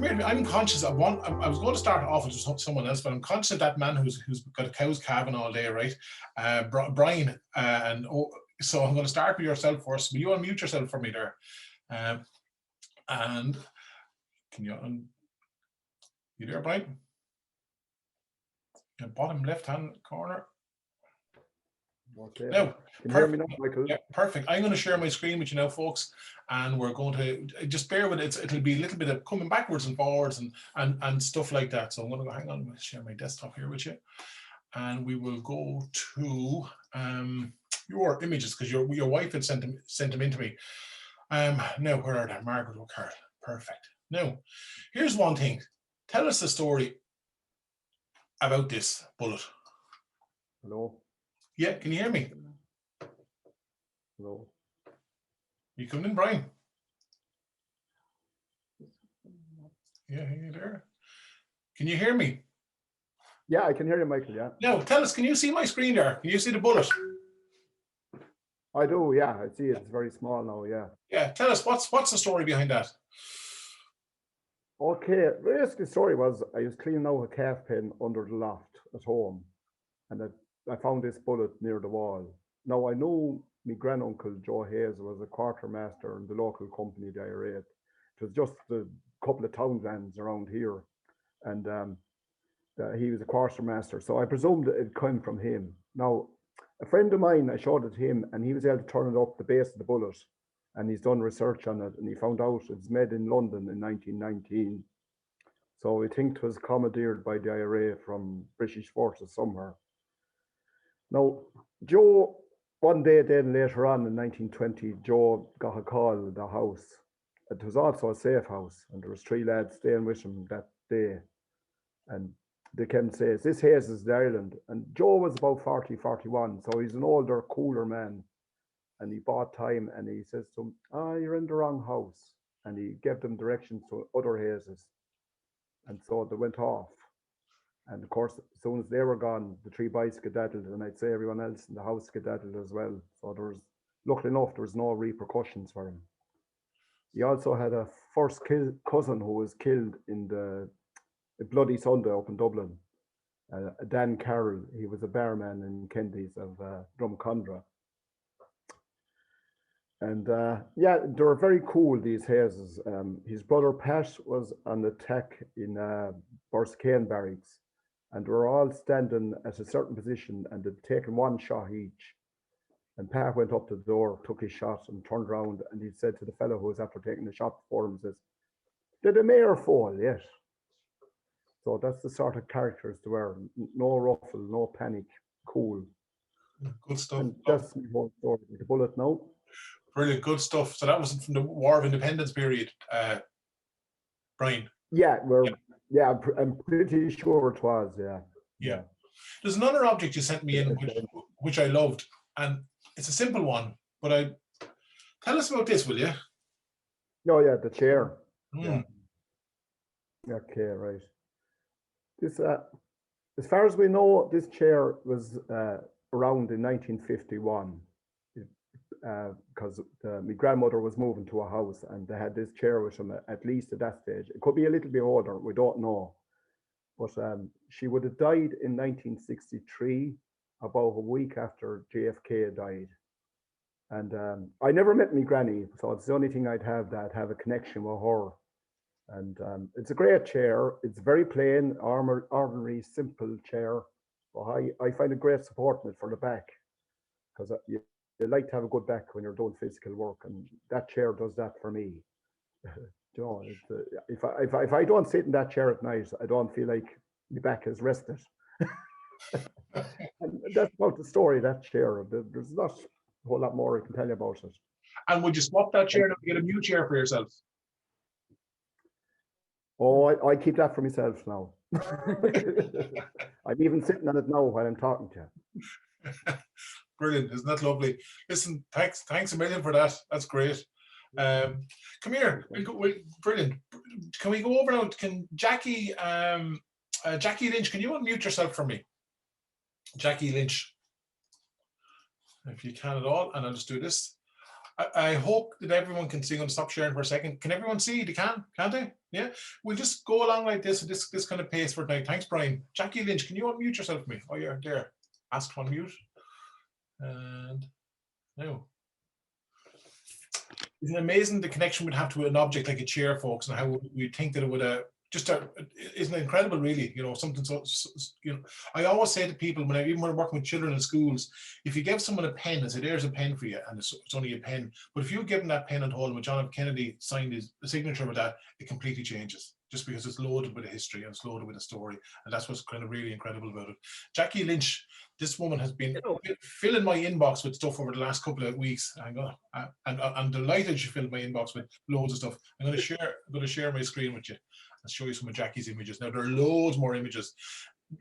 Come here. I'm conscious of one. I was going to start off with someone else, but I'm conscious of that man who's got a cow's calving all day, right? Brian. So I'm going to start with yourself first. Will you unmute yourself for me there? And can you there, Brian? The bottom left-hand corner. Okay. Now, can you hear me now, Michael? Yeah, perfect. I'm going to share my screen with you now, folks, and we're going to just bear with it. It'll be a little bit of coming backwards and forwards and stuff like that. So I'm going to go, hang on, I'm going to share my desktop here with you, and we will go to your images because your wife had sent them into me. Now, where are they? Margaret O'Carroll. Perfect. Now, here's one thing. Tell us the story about this bullet. Hello. Yeah, can you hear me? Hello. You coming in, Brian? Yeah, you there? Can you hear me? Yeah, I can hear you, Michael. Yeah. Now, tell us, can you see my screen there? Can you see the bullet? I do. Yeah, I see it. It's very small now. Yeah. Yeah. Tell us what's the story behind that? Okay. Basically, the story was I was cleaning out a calf pen under the loft at home, and I found this bullet near the wall. Now I knew my granduncle Joe Hayes was a quartermaster in the local company the IRA. It was just a couple of townlands around here, and he was a quartermaster. So I presumed it came from him. Now, a friend of mine, I showed it to him, and he was able to turn it up the base of the bullet, and he's done research on it, and he found out it's made in London in 1919. So we think it was commandeered by the IRA from British forces somewhere. Now, Joe, one day then later on in 1920, Joe got a call at the house. It was also a safe house, and there was 3 lads staying with him that day. And they came and say, "Is this Hayes is the Ireland?" And Joe was about 40, 41, so he's an older, cooler man. And he bought time, and he says to him, "You're in the wrong house." And he gave them directions to other Hayeses. And so they went off. And of course, as soon as they were gone, the 3 boys skedaddled, and I'd say everyone else in the house skedaddled as well. So luckily enough, there was no repercussions for him. He also had a first cousin who was killed in the Bloody Sunday up in Dublin. Dan Carroll, he was a barman in Kendies of Drumcondra. And yeah, they were very cool, these Hayeses. His brother Pat was on the tech in Borskane barracks, and they were all standing at a certain position, and they'd taken 1 shot each. And Pat went up to the door, took his shot, and turned around, and he said to the fellow who was after taking the shot before him, says, "Did the mayor fall yet?" So that's the sort of characters they were. No ruffle, no panic, cool. Good stuff. And that's my whole story with the bullet now. Brilliant, good stuff. So that was from the War of Independence period, Brian. Yeah, I'm pretty sure it was. Yeah. There's another object you sent me in, which I loved, and it's a simple one. But tell us about this, will you? Oh yeah, the chair. Mm. Yeah. Okay, right. This, as far as we know, this chair was around in 1951. Because my grandmother was moving to a house, and they had this chair with them at least at that stage. It could be a little bit older, we don't know. But she would have died in 1963, about a week after JFK died. And I never met my granny, so it's the only thing I'd have a connection with her. And it's a great chair. It's very plain, ordinary, simple chair. But I find a great support in it for the back, because you like to have a good back when you're doing physical work, and that chair does that for me. You know, if I don't sit in that chair at night, I don't feel like my back is rested. And that's about the story of that chair. There's not a whole lot more I can tell you about it. And would you swap that chair to get a new chair for yourself? Oh, I keep that for myself now. I'm even sitting on it now while I'm talking to you. Brilliant, isn't that lovely? Listen, thanks a million for that. That's great. Come here. Brilliant. Can we go over now? Can Jackie Lynch, can you unmute yourself for me? Jackie Lynch, if you can at all, and I'll just do this. I hope that everyone can see. I'm going to stop sharing for a second. Can everyone see? They can, can't they? Yeah. We'll just go along like this, this kind of pace for tonight. Thanks, Brian. Jackie Lynch, can you unmute yourself for me? Oh, you're there. Ask to unmute. And now. Isn't it amazing the connection we'd have to an object like a chair, folks, and how we think that it would isn't it incredible, really? You know, something so, you know, I always say to people even when I'm working with children in schools, if you give someone a pen and say, there's a pen for you, and it's only a pen, but if you give them that pen and hold them, when John F. Kennedy signed his signature with that, it completely changes, just because it's loaded with a history and it's loaded with a story, and that's what's kind of really incredible about it. Jackie Lynch, this woman has been filling my inbox with stuff over the last couple of weeks. I'm delighted she filled my inbox with loads of stuff. I'm going to share my screen with you and show you some of Jackie's images. Now, there are loads more images.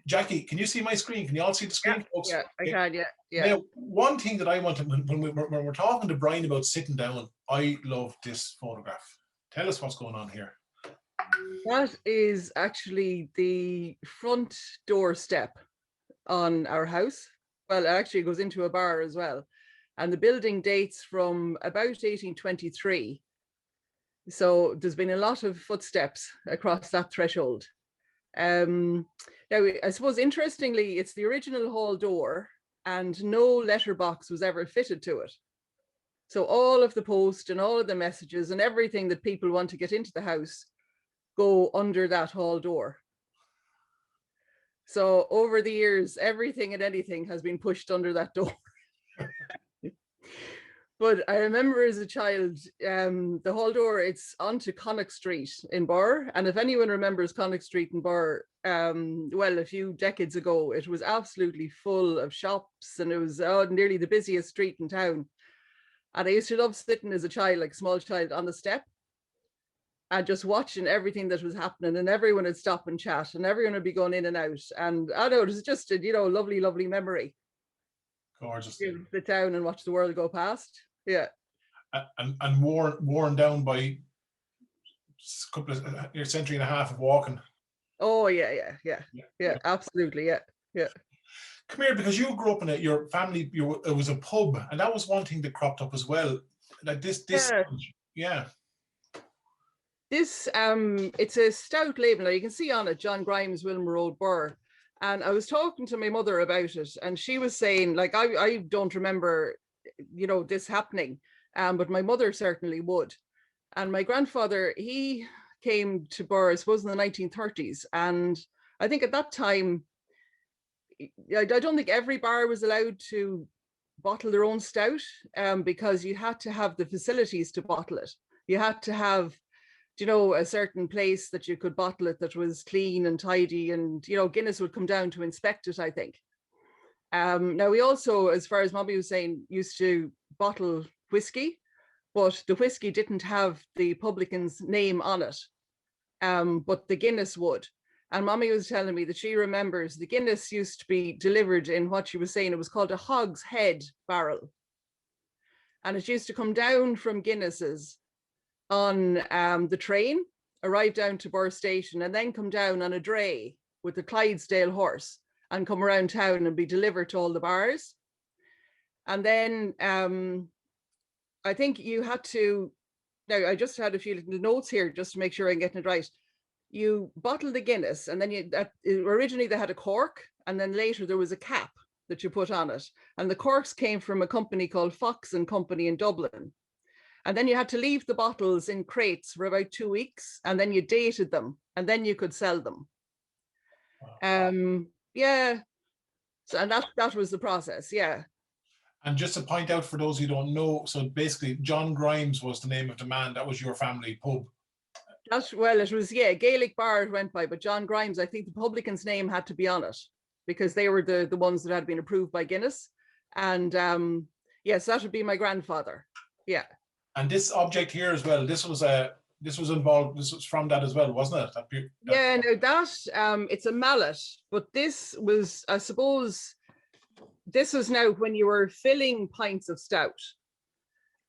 Jackie, can you see my screen? Can you all see the screen, folks? Yeah, I can, yeah. Now, one thing that I want to, when we're talking to Brian about sitting down, I love this photograph. Tell us what's going on here. That is actually the front door step on our house. Well, it actually goes into a bar as well. And the building dates from about 1823. So there's been a lot of footsteps across that threshold. Now, I suppose, interestingly, it's the original hall door and no letterbox was ever fitted to it. So all of the post and all of the messages and everything that people want to get into the house go under that hall door. So over the years, everything and anything has been pushed under that door. But I remember as a child, the hall door, it's onto Connacht Street in Bar. And if anyone remembers Connacht Street in Bar, well, a few decades ago, it was absolutely full of shops and it was nearly the busiest street in town. And I used to love sitting as a child, like a small child, on the step and just watching everything that was happening, and everyone would stop and chat and everyone would be going in and out. And I know it was just a, lovely, lovely memory. Gorgeous. You sit down and watch the world go past. Yeah. And worn down by a couple of century and a half of walking. Oh yeah, absolutely, yeah. Come here, because you grew up in your family. It was a pub, and that was one thing that cropped up as well. Like this, yeah. This it's a stout label. Now you can see on it John Grimes, Wilmer Road, Burr. And I was talking to my mother about it, and she was saying, like, I don't remember, this happening, but my mother certainly would. And my grandfather, he came to Burr, I suppose, in the 1930s. And I think at that time, I don't think every bar was allowed to bottle their own stout, because you had to have the facilities to bottle it. You had to have, a certain place that you could bottle it that was clean and tidy, and, Guinness would come down to inspect it, I think. Now, we also, as far as Mommy was saying, used to bottle whiskey, but the whiskey didn't have the publican's name on it, but the Guinness would. And Mommy was telling me that she remembers the Guinness used to be delivered in what she was saying, it was called a hogshead barrel. And it used to come down from Guinness's on the train, arrive down to Burr Station, and then come down on a dray with the Clydesdale horse and come around town and be delivered to all the bars. And then I think you had to, now I just had a few little notes here just to make sure I'm getting it right. You bottle the Guinness, and then originally they had a cork, and then later there was a cap that you put on it. And the corks came from a company called Fox and Company in Dublin. And then you had to leave the bottles in crates for about 2 weeks, and then you dated them, and then you could sell them. Yeah. So, and that was the process, yeah. And just to point out for those who don't know, so basically John Grimes was the name of the man. That was your family pub. Well, it was, yeah, Gaelic bar it went by, but John Grimes, I think the publican's name had to be on it because they were the ones that had been approved by Guinness. And yes, that would be my grandfather. Yeah. And this object here as well, this was involved, this was from that as well, wasn't it? Yeah, no, that it's a mallet, but this was, I suppose, this was now when you were filling pints of stout,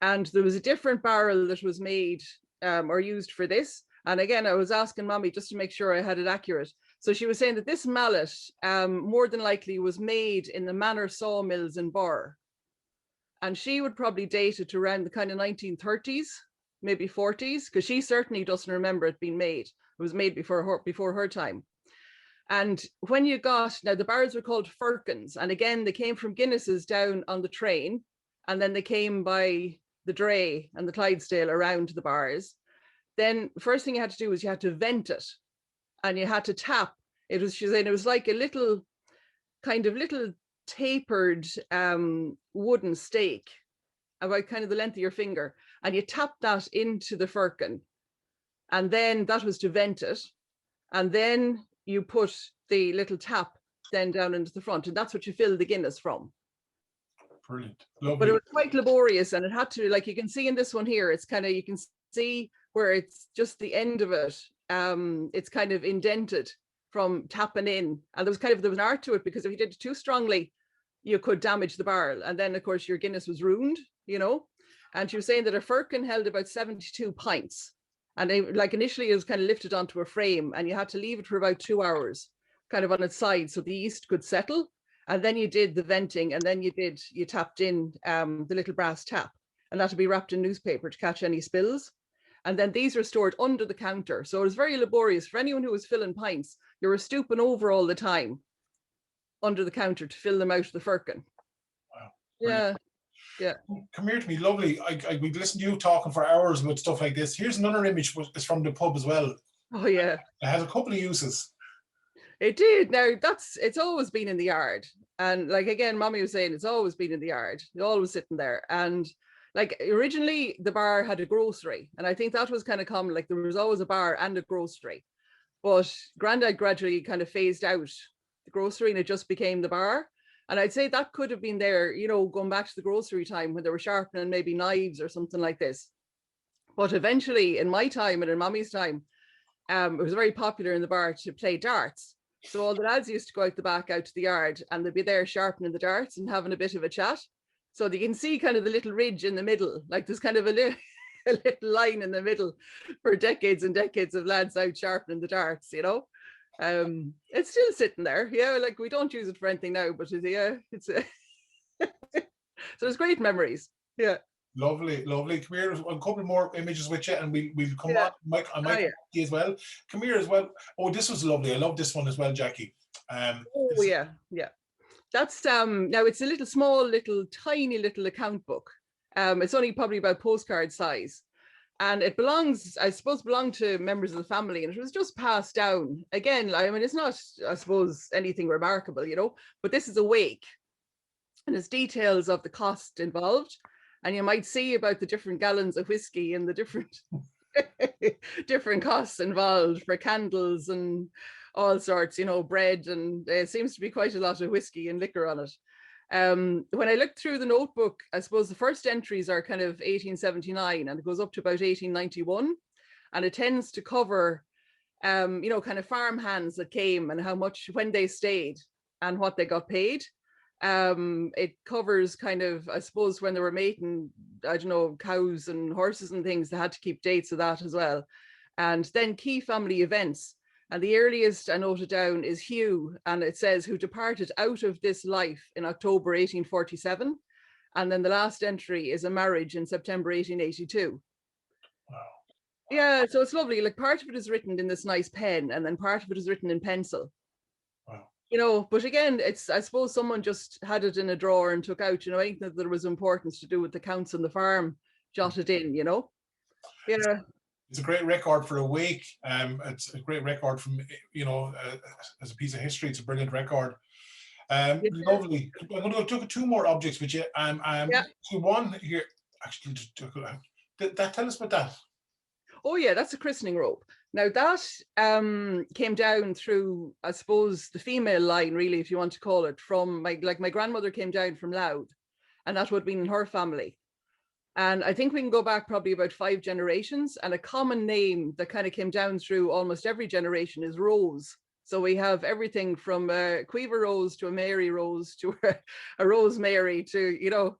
and there was a different barrel that was made or used for this. And again, I was asking Mommy just to make sure I had it accurate. So she was saying that this mallet more than likely was made in the Manor sawmills in Burr. and she would probably date it to around the kind of 1930s, maybe 40s, because she certainly doesn't remember it being made. It was made before her time. And when you got, now the bars were called firkins, and again, they came from Guinness's down on the train, and then they came by the Dray and the Clydesdale around the bars. Then first thing you had to do was you had to vent it, and you had to tap. It was, she's saying, it was like a little tapered wooden stake about kind of the length of your finger, and you tap that into the firkin, and then that was to vent it, and then you put the little tap then down into the front, and that's what you fill the Guinness from. Brilliant. Lovely. But it was quite laborious, and it had to, like you can see in this one here, it's kind of, you can see where it's just the end of it, it's kind of indented from tapping in, and there was an art to it, because if you did it too strongly, you could damage the barrel, and then of course your Guinness was ruined, you know. And she was saying that a firkin held about 72 pints, and they, like initially it was kind of lifted onto a frame, and you had to leave it for about 2 hours, kind of on its side, so the yeast could settle. And then you did the venting, and then you tapped in the little brass tap, and that would be wrapped in newspaper to catch any spills. And then these are stored under the counter. So it was very laborious for anyone who was filling pints. You were stooping over all the time under the counter to fill them out of the firkin. Wow. Yeah. Yeah. Come here to me, lovely. We'd listen to you talking for hours about stuff like this. Here's another image. It's from the pub as well. Oh yeah. It has a couple of uses. It did. Now it's always been in the yard. And like, again, Mommy was saying, it's always been in the yard. It's always sitting there. And like originally the bar had a grocery. And I think that was kind of common. Like there was always a bar and a grocery. But Grandad gradually kind of phased out the grocery, and it just became the bar. And I'd say that could have been there, you know, going back to the grocery time when they were sharpening maybe knives or something like this. But eventually in my time and in Mommy's time, it was very popular in the bar to play darts. So all the lads used to go out the back, out to the yard, and they'd be there sharpening the darts and having a bit of a chat. So you can see kind of the little ridge in the middle, like there's kind of a little line in the middle for decades and decades of lads out sharpening the darts, you know. It's still sitting there, yeah, like we don't use it for anything now, but yeah, it's so there's great memories. Yeah. Lovely, lovely. Come here, a couple more images with you, and we'll come on. Mike, I might see as well. Come here as well. Oh, this was lovely. I love this one as well, Jackie. Oh yeah. That's now it's a little small, tiny little account book. It's only probably about postcard size, and it belongs to members of the family, and it was just passed down. Again, I mean, it's not, I suppose, anything remarkable, you know, but this is a wake, and it's details of the cost involved. And you might see about the different gallons of whiskey and the different costs involved for candles and all sorts, you know, bread, and there seems to be quite a lot of whiskey and liquor on it. When I looked through the notebook, I suppose the first entries are kind of 1879, and it goes up to about 1891, and it tends to cover, you know, kind of farm hands that came and how much, when they stayed and what they got paid. It covers kind of, I suppose, when they were mating, I don't know, cows and horses and things, they had to keep dates of that as well. And then key family events. And the earliest I noted down is Hugh, and it says, who departed out of this life in October 1847. And then the last entry is a marriage in September 1882. Wow. Yeah, so it's lovely. Like part of it is written in this nice pen, and then part of it is written in pencil. Wow. You know, but again, it's, I suppose someone just had it in a drawer and took out, you know, anything that there was importance to do with the counts on the farm, jotted in, you know. Yeah. It's a great record for a week. It's a great record from, you know, as a piece of history. It's a brilliant record. Lovely. I'm going to go to two more objects with you. So one here, actually, tell us about that. Oh yeah, that's a christening robe. Now that came down through, I suppose, the female line, really, if you want to call it, from my grandmother came down from Louth, and that would have been in her family. And I think we can go back probably about 5 generations, and a common name that kind of came down through almost every generation is Rose. So we have everything from a Quiver Rose to a Mary Rose to a Rosemary to, you know,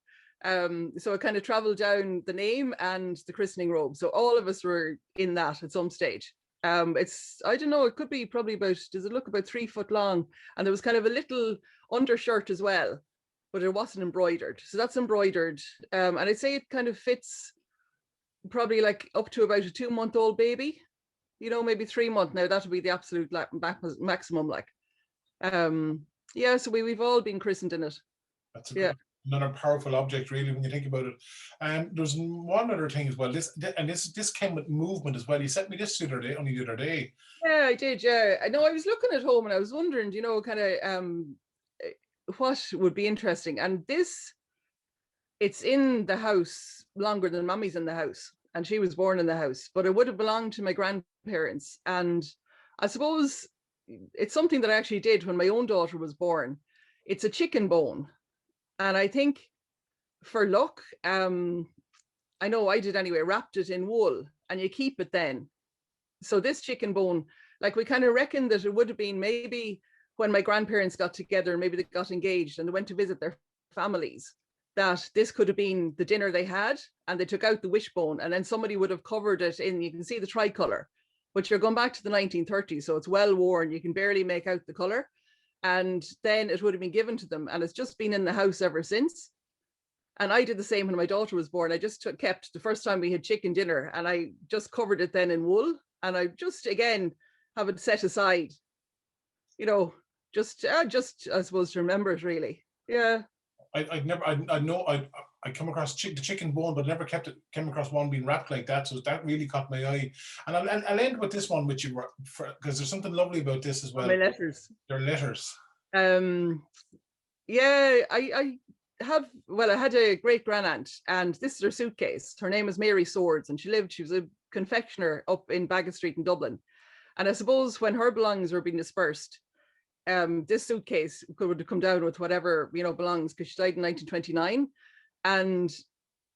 so it kind of traveled down the name and the christening robe. So all of us were in that at some stage. It's, I don't know, it could be probably about, does it look about 3 foot long? And there was kind of a little undershirt as well. but it wasn't embroidered. So that's embroidered. And I'd say it kind of fits probably like up to about a 2-month-old baby, you know, maybe 3 months. Now that would be the absolute maximum, like. Yeah, so we've all been christened in it. That's another powerful object, really, when you think about it. And there's one other thing as well. This came with movement as well. You sent me this only the other day. Yeah, I did. Yeah, I know. I was looking at home and I was wondering, you know, kind of what would be interesting. And it's in the house longer than Mommy's in the house, and she was born in the house, but it would have belonged to my grandparents. And I suppose it's something that I actually did when my own daughter was born. It's a chicken bone. And I think for luck, I know I did anyway, wrapped it in wool, and you keep it then. So this chicken bone, like, we kind of reckon that it would have been maybe when my grandparents got together, maybe they got engaged and they went to visit their families, that this could have been the dinner they had, and they took out the wishbone, and then somebody would have covered it in, you can see the tricolor, but you're going back to the 1930s, so it's well worn, you can barely make out the color. And then it would have been given to them, and it's just been in the house ever since. And I did the same when my daughter was born. I just kept the first time we had chicken dinner, and I just covered it then in wool, and I just again have it set aside, you know, just I suppose to remember it, really. Yeah. I come across the chicken bone, but never came across one being wrapped like that. So that really caught my eye. And I'll end with this one, which you were, because there's something lovely about this as well. My letters. They're letters. Yeah, I had a great grandaunt, and this is her suitcase. Her name is Mary Swords, and she was a confectioner up in Baggot Street in Dublin. And I suppose when her belongings were being dispersed, this suitcase would come down with whatever, you know, belongs, because she died in 1929. And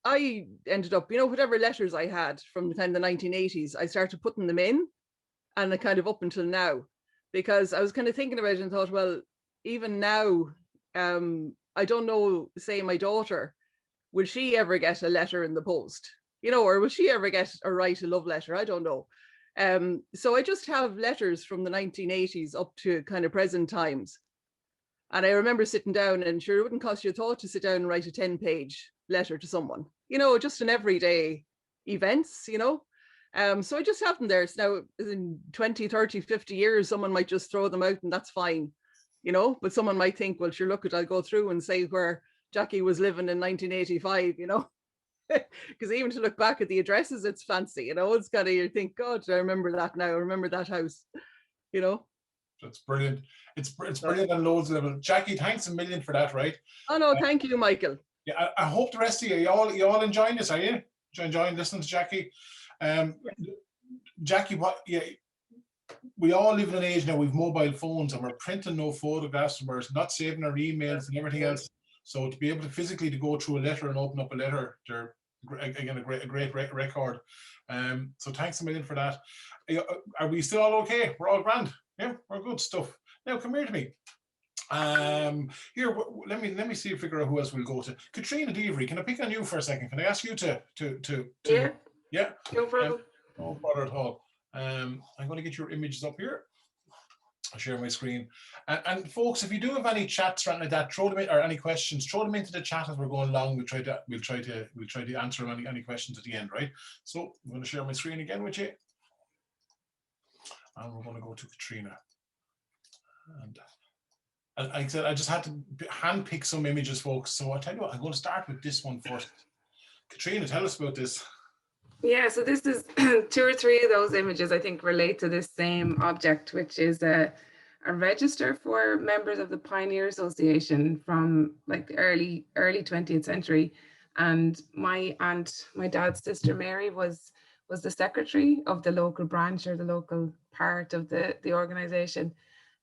I ended up, you know, whatever letters I had from the kind of the 1980s, I started putting them in, and I kind of up until now, because I was kind of thinking about it and thought, well, even now, I don't know, say my daughter, will she ever get a letter in the post, you know, or will she ever write a love letter? I don't know. So I just have letters from the 1980s up to kind of present times. And I remember sitting down, and sure, it wouldn't cost you a thought to sit down and write a 10-page letter to someone, you know, just in everyday events, you know. So I just have them there. So now in 20, 30, 50 years, someone might just throw them out, and that's fine, you know, but someone might think, well, sure, look, I'll go through and say where Jackie was living in 1985, you know, because even to look back at the addresses, it's fancy, you know, it's kind of, you think, God, I remember that now, I remember that house, you know. That's brilliant. It's brilliant on loads of levels. Jackie, thanks a million for that, right? Oh no, thank you, Michael. Yeah, I hope the rest of you all enjoying this, are you? Enjoying listening to Jackie? Jackie, we all live in an age now, we've mobile phones, and we're printing no photographs, and we're not saving our emails and everything else. So to be able to physically to go through a letter and open up a letter, they're again a great record. So thanks a million for that. Are we still all okay? We're all grand. Yeah, we're good stuff. Now come here to me. Here, let me see, figure out who else we'll go to. Katrina Deavery, can I pick on you for a second? Can I ask you to yeah, no problem. No bother at all. I'm going to get your images up here. I'll share my screen. And folks, if you do have any chats or anything like that, throw them in, or any questions, throw them into the chat as we're going along. We'll try to answer any questions at the end, right? So I'm going to share my screen again with you. And we're going to go to Katrina. And like I said, I just had to hand pick some images, folks. So I'll tell you what, I'm going to start with this one first. Katrina, tell us about this. Yeah, so this is 2 or 3 of those images I think relate to this same object, which is a register for members of the Pioneer Association from like the early 20th century. And my aunt, my dad's sister Mary, was the secretary of the local branch, or the local part of the organization.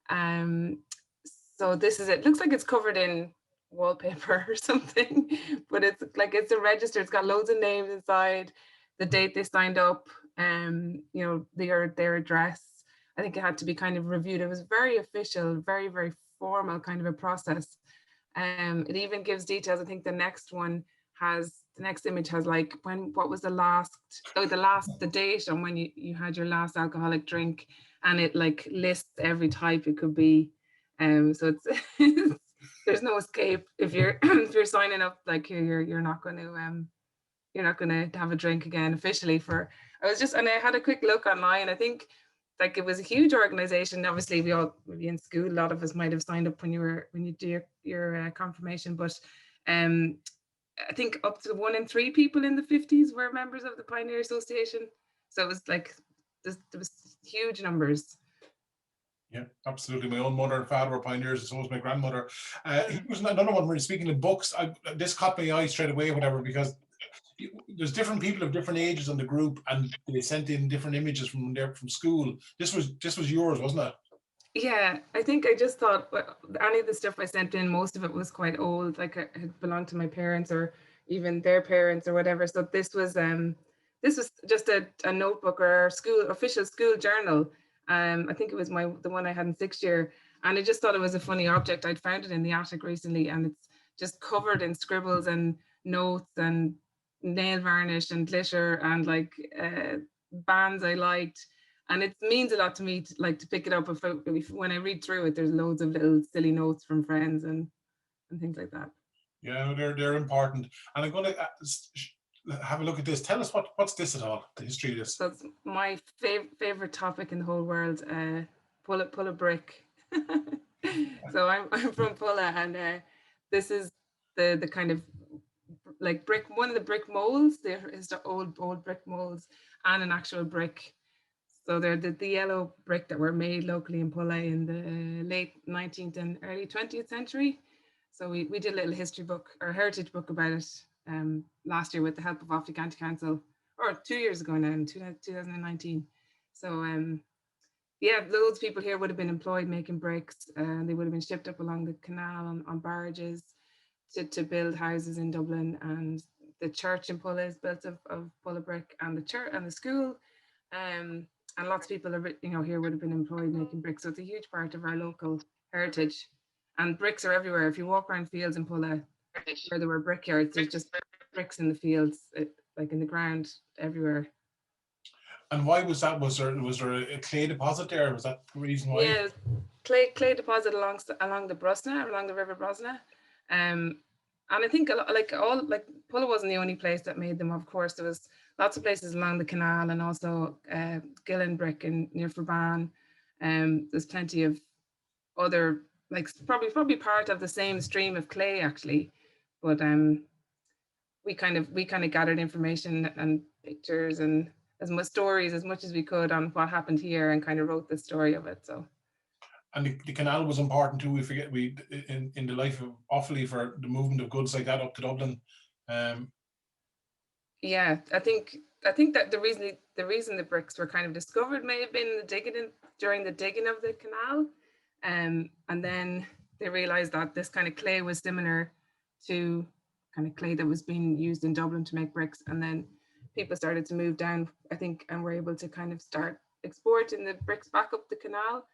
So this is it. Looks like it's covered in wallpaper or something, but it's a register. It's got loads of names inside, the date they signed up, you know, their address. I think it had to be kind of reviewed. It was very official, very, very formal kind of a process. It even gives details. I think the next image has like what was the date on when you had your last alcoholic drink, and it like lists every type it could be. So it's there's no escape if you're if you're signing up. Like you're not going to have a drink again officially. For and I had a quick look online. I think like it was a huge organization. Obviously, we all maybe in school, a lot of us might have signed up when you do your confirmation, but I think up to 1 in 3 people in the 50s were members of the Pioneer Association. So it was like there was huge numbers. Yeah, absolutely. My own mother and father were pioneers, and so was my grandmother. He was another one. When speaking of books, this caught my eye straight away, whatever, because there's different people of different ages in the group, and they sent in different images from school. This was yours, wasn't it? Yeah, I think I just thought any of the stuff I sent in, most of it was quite old, like it had belonged to my parents or even their parents or whatever. So this was just a notebook or official school journal. I think it was the one I had in 6th year, and I just thought it was a funny object. I'd found it in the attic recently, and it's just covered in scribbles and notes and nail varnish and glitter and like bands I liked. And it means a lot to me to pick it up. When I read through it, there's loads of little silly notes from friends and things like that. Yeah, they're important. And I'm going to have a look at this. Tell us what's this at all? The history of this. So it's my favorite topic in the whole world. Pull a brick. So I'm from Pulla, and this is the kind of like brick. One of the brick molds. There is the old brick molds and an actual brick. So they're the yellow brick that were made locally in Pulla in the late 19th and early 20th century. So we did a little history book or heritage book about it last year with the help of Offaly County Council, or 2 years ago now in 2019. So yeah, loads of people here would have been employed making bricks, and they would have been shipped up along the canal on barges to build houses in Dublin. And the church in Pulla is built of Pulla brick, and the church and the school. And lots of people here would have been employed making bricks. So it's a huge part of our local heritage. And bricks are everywhere. If you walk around fields in Pulla where there were brickyards, there's just bricks in the fields, like in the ground everywhere. And why was that? Was there a clay deposit there? Was that the reason why? Yeah, clay deposit along the Brosna, along the River Brosna. And I think Pulla wasn't the only place that made them. Of course, there was lots of places along the canal, and also Gillen Brick near Ferban. There's plenty of other, like probably part of the same stream of clay actually, but we kind of gathered information and pictures and as much stories as much as we could on what happened here, and kind of wrote the story of it. So. And the canal was important too. We forget in the life of Offaly for the movement of goods like that up to Dublin. Yeah, I think that the reason the bricks were kind of discovered may have been during the digging of the canal, and then they realized that this kind of clay was similar to kind of clay that was being used in Dublin to make bricks, and then people started to move down, I think, and were able to kind of start exporting the bricks back up the canal.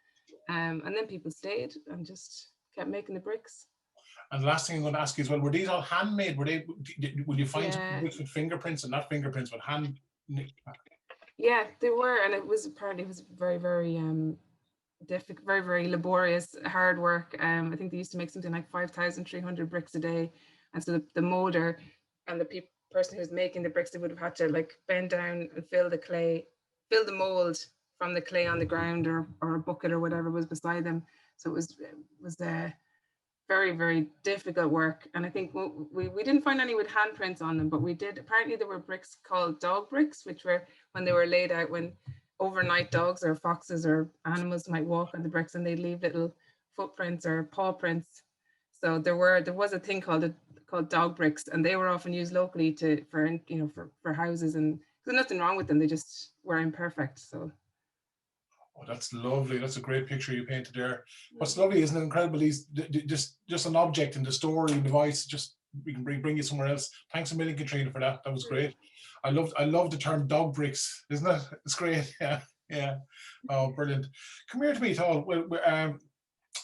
And then people stayed and just kept making the bricks. And the last thing I'm going to ask you as well, were these all handmade? Will you find some bricks with fingerprints, and not fingerprints, but hand? Yeah, they were, and it was very, very difficult, very, very laborious, hard work. I think they used to make something like 5,300 bricks a day, and so the molder and the person who was making the bricks, they would have had to like bend down and fill the mold from the clay on the ground, or a bucket or whatever was beside them. So it was very, very difficult work. And I think we didn't find any with handprints on them, but we did. Apparently there were bricks called dog bricks, which were when they were laid out, when overnight dogs or foxes or animals might walk on the bricks, and they'd leave little footprints or paw prints. So there was a thing called dog bricks, and they were often used locally for houses, and there's nothing wrong with them. They just were imperfect. So. Oh, that's lovely. That's a great picture you painted there. What's lovely, isn't it incredible? He's just an object in the story and device. Just we can bring you somewhere else. Thanks a million, Katrina, for that. That was great. I love the term dog bricks, isn't it? It's great. Yeah. Oh, brilliant. Come here to me, Tal.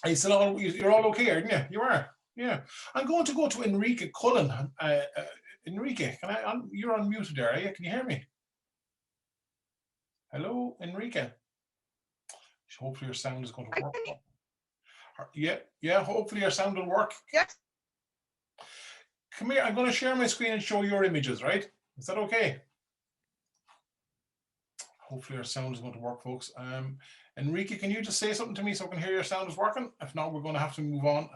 You're all okay, aren't you? You are. Yeah. I'm going to go to Enrique Cullen. Enrique, you're unmuted there, are you? Can you hear me? Hello, Enrique. Hopefully your sound is going to work. Yeah. Hopefully your sound will work. Yes. Come here. I'm going to share my screen and show your images. Right? Is that okay? Hopefully our sound is going to work, folks. Enrique, can you just say something to me so I can hear your sound is working? If not, we're going to have to move on.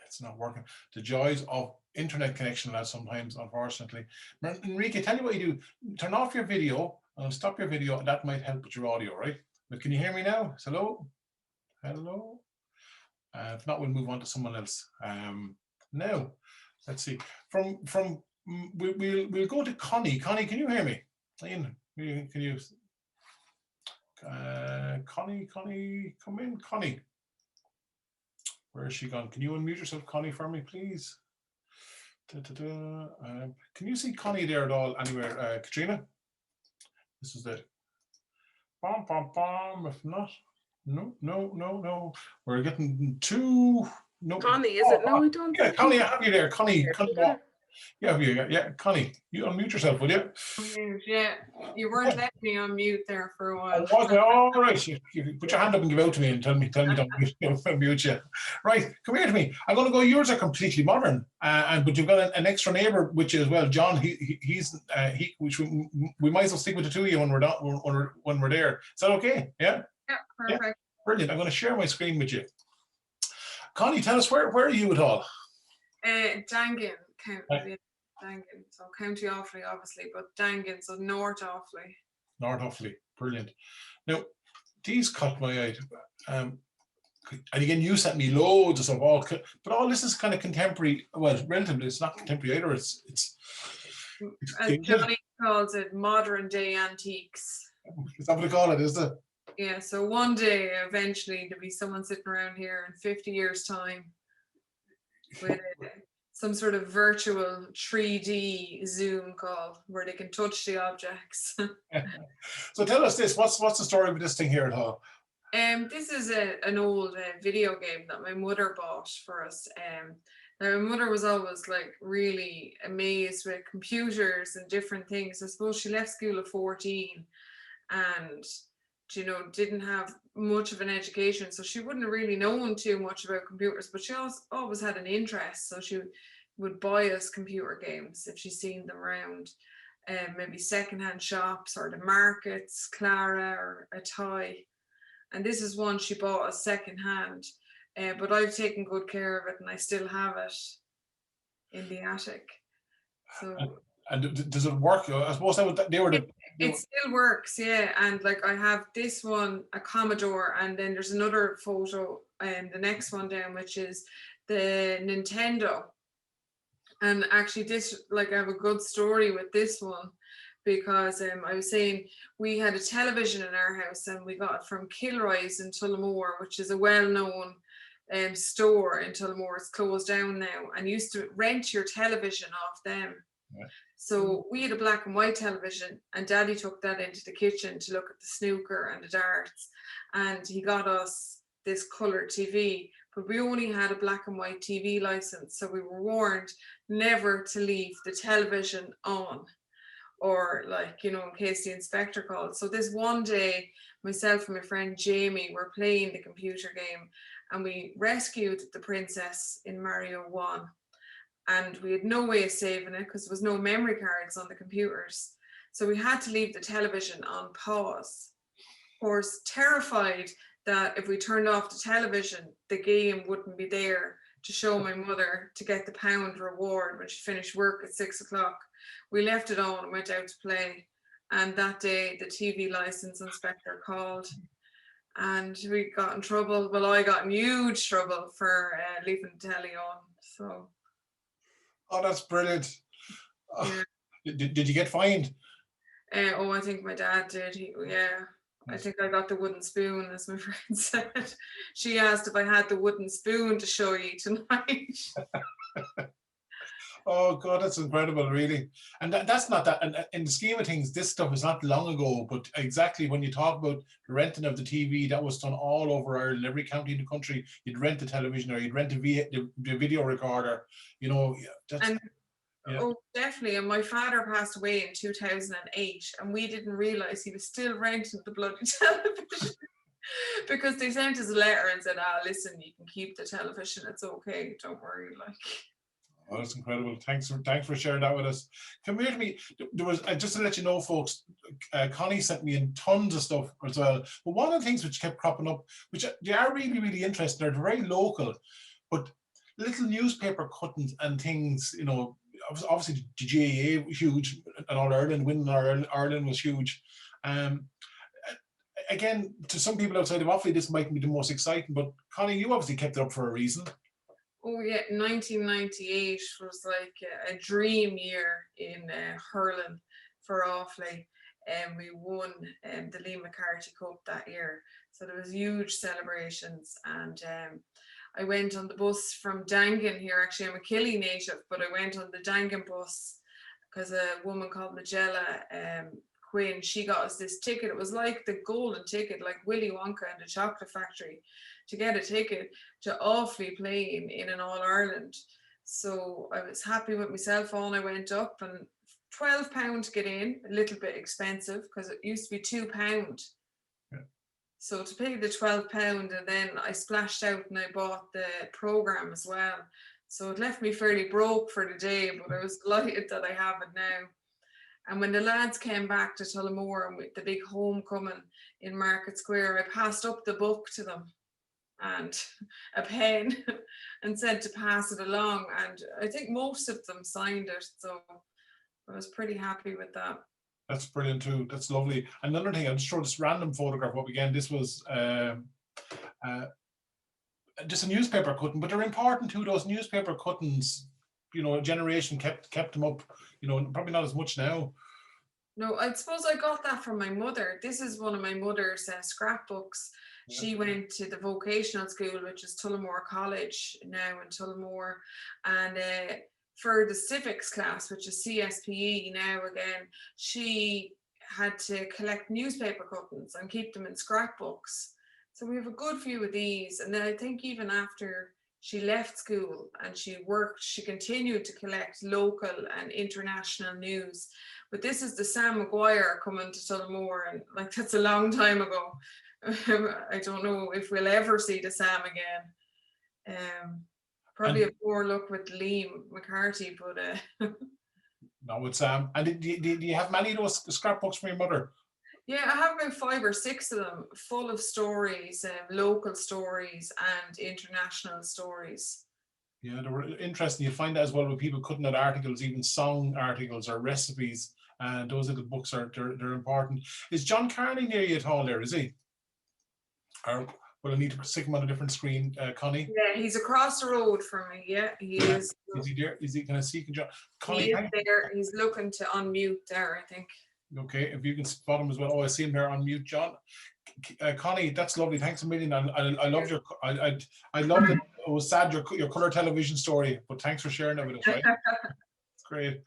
It's not working. The joys of internet connection, lads, sometimes, unfortunately. Enrique, tell you what you do. Turn off your video and stop your video. That might help with your audio, right? But can you hear me now? Hello? Hello? If not, we'll move on to someone else. Now, let's see. We'll go to Connie. Connie, can you hear me? Ian, can you? Connie, come in, Connie. Where is she gone? Can you unmute yourself, Connie, for me, please? Can you see Connie there at all anywhere, Katrina? This is the bom bom bom. If not, no. We're getting two. No. Connie, is it? No, I don't. Yeah, Connie, I have you there, Connie. Yeah, Connie, you unmute yourself, will you? Yeah, you weren't letting me on mute there for a while. Was it? All right, you put your hand up and give out to me and tell me to unmute you. Right, come here to me. I'm going to go. Yours are completely modern, but you've got an extra neighbour with you as well, John. Which we might as well stick with the two of you when we're done, when we're there. Is that okay? Yeah. Yeah, perfect. Yeah? Brilliant. I'm going to share my screen with you. Connie, tell us where are you at all? Dangan, Dangan, so County Offaly, obviously, but Dangan, so North Offaly. North Offaly, brilliant. Now, these caught my eye. And again, you sent me loads of stuff, but all this is kind of contemporary. Well, relatively, it's not contemporary either. It's as Johnny calls it, modern day antiques. Is that what they call it? Is it? Yeah. So one day, eventually, there'll be someone sitting around here in 50 years' time with some sort of virtual 3D Zoom call where they can touch the objects. So tell us this, what's the story with this thing here at all? This is an old video game that my mother bought for us. Now my mother was always like really amazed with computers and different things. I suppose she left school at 14 and didn't have much of an education, so she wouldn't have really known too much about computers, but she always had an interest, so she would buy us computer games if she's seen them around, maybe secondhand shops or the markets, Clara or a Toy. And this is one she bought us secondhand, but I've taken good care of it and I still have it in the attic. So. And does it work? I suppose it still works, yeah. And like I have this one, a Commodore, and then there's another photo, the next one down, which is the Nintendo. And actually, this, like, I have a good story with this one because I was saying we had a television in our house and we got it from Kilroy's in Tullamore, which is a well-known store in Tullamore. It's closed down now, and you used to rent your television off them. Yeah. So we had a black and white television and Daddy took that into the kitchen to look at the snooker and the darts, and he got us this colour TV, but we only had a black and white TV license, so we were warned never to leave the television on, or in case the inspector called. So this one day, myself and my friend Jamie were playing the computer game and we rescued the princess in Mario 1. And we had no way of saving it because there was no memory cards on the computers. So we had to leave the television on pause. Of course, terrified that if we turned off the television, the game wouldn't be there to show my mother to get the £1 reward when she finished work at 6 o'clock. We left it on and went out to play. And that day, the TV license inspector called and we got in trouble. Well, I got in huge trouble for leaving the telly on. So. Oh, that's brilliant. Oh, yeah. Did you get fined? I think my dad did. I think I got the wooden spoon, as my friend said. She asked if I had the wooden spoon to show you tonight. Oh God, that's incredible, really. And that's not that. And in the scheme of things, this stuff is not long ago. But exactly when you talk about the renting of the TV, that was done all over Ireland. Every county in the country, you'd rent a television or you'd rent the video recorder. Oh, definitely. And my father passed away in 2008, and we didn't realize he was still renting the bloody television. because they sent us a letter and said, "Ah, listen, you can keep the television. It's okay. Don't worry." Like. Oh, that's incredible. Thanks for sharing that with us. Come here to me. There was just to let you know, folks. Connie sent me in tons of stuff as well. But one of the things which kept cropping up, which they are really, really interesting, they're very local, but little newspaper cuttings and things. You know, obviously the GAA was huge, and All Ireland winning Ireland was huge. Again, to some people outside of Offaly, this might be the most exciting. But Connie, you obviously kept it up for a reason. Oh yeah, 1998 was like a dream year in hurling for Offaly, and we won the Liam McCarthy Cup that year. So there was huge celebrations, and I went on the bus from Dangan here. Actually, I'm a Killy native, but I went on the Dangan bus because a woman called Magella Quinn, she got us this ticket. It was like the golden ticket, like Willy Wonka and the Chocolate Factory, to get a ticket to Offaly playing in an All-Ireland. So I was happy with myself on. I went up, and £12 to get in, a little bit expensive because it used to be £2. Yeah. So to pay the £12, and then I splashed out and I bought the programme as well. So it left me fairly broke for the day, but I was delighted that I have it now. And when the lads came back to Tullamore and with the big homecoming in Market Square, I passed up the book to them and a pen and said to pass it along. And I think most of them signed it. So I was pretty happy with that. That's brilliant too. That's lovely. Another thing, I'll just throw this random photograph up again. This was just a newspaper cutting, but they're important too. Those newspaper cuttings, you know, a generation kept them up. You know, probably not as much now. No, I suppose I got that from my mother. This is one of my mother's scrapbooks. Yeah. She went to the vocational school, which is Tullamore College now in Tullamore, and for the civics class, which is CSPE now again, she had to collect newspaper cuttings and keep them in scrapbooks. So we have a good few of these, and then I think even after she left school and she worked, she continued to collect local and international news. But this is the Sam Maguire coming to Tullamore, and like that's a long time ago. I don't know if we'll ever see the Sam again. Probably a poor luck with Liam McCarthy, but no, with Sam. And do you have many of those scrapbooks from your mother? Yeah, I have about 5 or 6 of them, full of stories, local stories and international stories. Yeah, they were interesting. You find that as well with people cutting out articles, even song articles or recipes. And those little books they're important. Is John Carney near you at all there, is he? Or will I need to stick him on a different screen, Connie? Yeah, he's across the road from me. Yeah, he is. Is he there? Is he, can I see? John? Connie, he is there. He's looking to unmute there, I think. Okay, if you can spot him as well. Oh, I see him there on mute, John. Connie, that's lovely. Thanks a million. I love your. I love that. It was sad your colour television story, but thanks for sharing that with us. Right, it's great.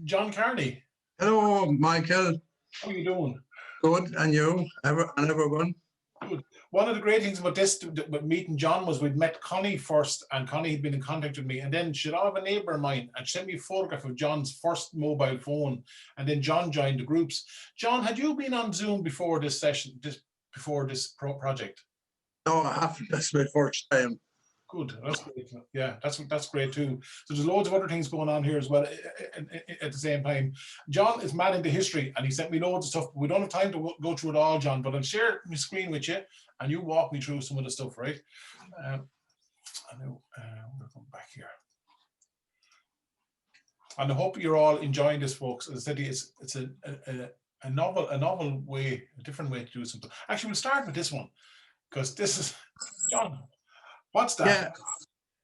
John Carney. Hello, Michael. How are you doing? Good, and you? Everyone? Good. One of the great things about this, with meeting John, was we'd met Connie first, and Connie had been in contact with me, and then she'd have a neighbour of mine, and she sent me a photograph of John's first mobile phone, and then John joined the groups. John, had you been on Zoom before this session, before this project? No, I haven't. That's my first time. Good, that's great. Yeah, that's great too. So there's loads of other things going on here as well at the same time. John is mad into history, and he sent me loads of stuff. We don't have time to go through it all, John, but I'll share my screen with you, and you walk me through some of the stuff, right? I know we'll come back here, and I hope you're all enjoying this, folks. As I said, it's a novel way, a different way to do something. Actually, we'll start with this one because this is John. What's that? Yeah,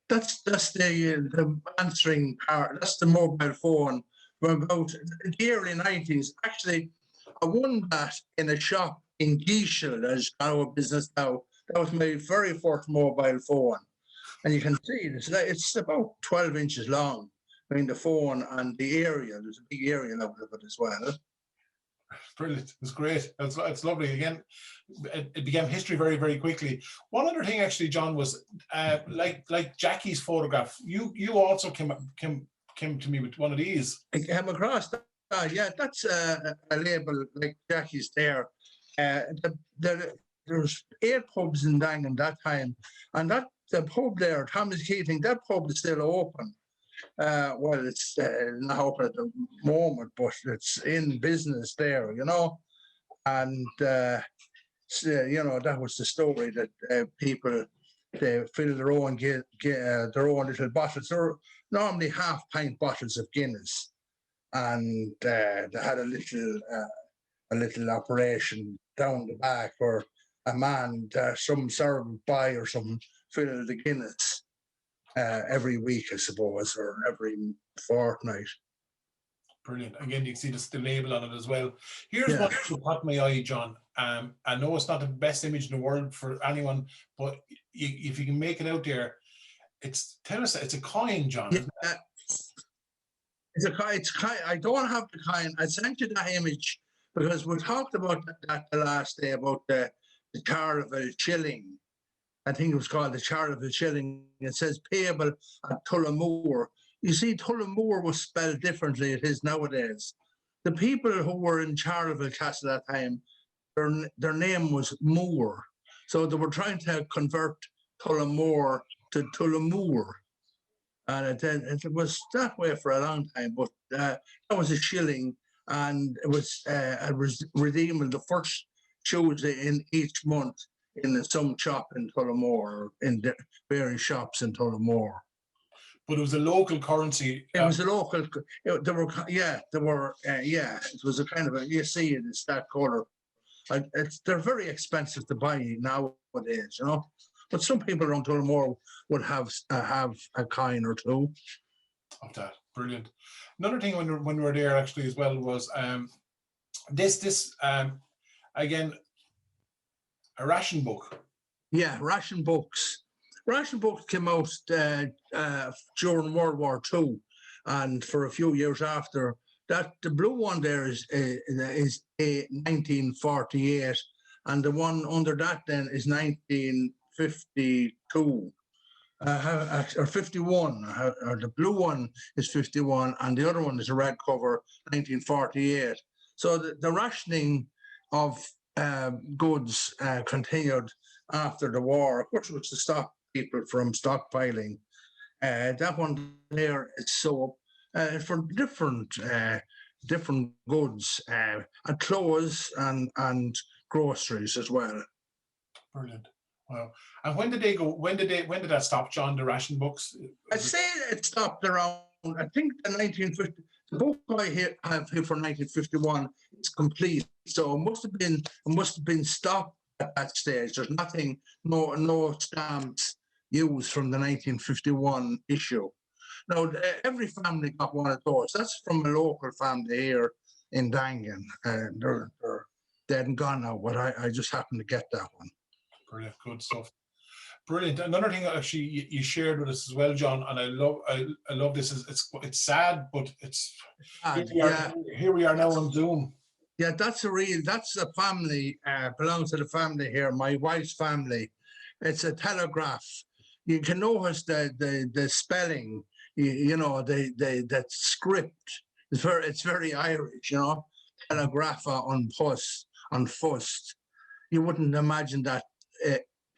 that's the answering part. That's the mobile phone. From about the early 90s. Actually, I won that in a shop in Geishel, as our business now. That was my very first mobile phone, and you can see it's about 12 inches long. I mean, the phone and the area. There's a big area out of it as well. Brilliant. It's great. It's lovely. Again, it became history very, very quickly. One other thing, actually, John, was like Jackie's photograph. You also came to me with one of these. I came across that. Yeah, that's a label like Jackie's there. There's 8 pubs in Dangan that time, and the pub there, Thomas Keating, that pub is still open. Well, it's not open at the moment, but it's in business there, you know. And you know, that was the story that people, they fill their own their own little bottles. They're normally half-pint bottles of Guinness, and they had a little operation down the back where a man, some servant by or some, fill the Guinness every week, I suppose, or every fortnight. Brilliant. Again, you can see the label on it as well. Here's Yeah. one that caught my eye, John. I know it's not the best image in the world for anyone, but if you can make it out there, tell us, it's a coin, John. Isn't it? It's a coin. I don't have the coin. I sent you that image because we talked about that the last day about the Charleville shilling. I think it was called the Charleville shilling. It says payable at Tullamore. You see, Tullamore was spelled differently it is nowadays. The people who were in Charleville Castle at that time, their name was Moore. So they were trying to convert Tullamore to Tullamore. And it was that way for a long time, but that was a shilling, and it was redeemable the first Tuesday in each month in some shop in Tullamore, in various shops in Tullamore. But it was a local currency. It was a local. There were, it was a kind of a. You see, it's that colour. They're very expensive to buy nowadays, you know. But some people around Tullamore would have a coin or two. Of that, brilliant. Another thing when we were there actually as well was this again, a ration book. Yeah, ration books. Ration books came out during World War II, and for a few years after that. The blue one there is 1948, and the one under that then is 1952. Or 51, or the blue one is 51, and the other one is a red cover, 1948. So the rationing of goods continued after the war, of course, was to stop people from stockpiling. That one there is soap for different goods, and clothes and groceries as well. Brilliant. Wow. And when did they go? When did that stop, John? The ration books? I'd say it stopped around, I think, the 1950. The book I have here from 1951 is complete, so it must have been stopped at that stage. There's nothing, no stamps used from the 1951 issue. Now, every family got one of those. That's from a local family here in Dangan. They're dead and gone now, but I just happened to get that one. Brilliant, good stuff. Brilliant. Another thing actually you shared with us as well, John, and I love this. Is it's sad, but it's here we are now on Zoom. Yeah, that's a family, belongs to the family here, my wife's family. It's a telegraph. You can notice the spelling, you know, the script. It's very Irish, you know. Telegrapha on fust. You wouldn't imagine that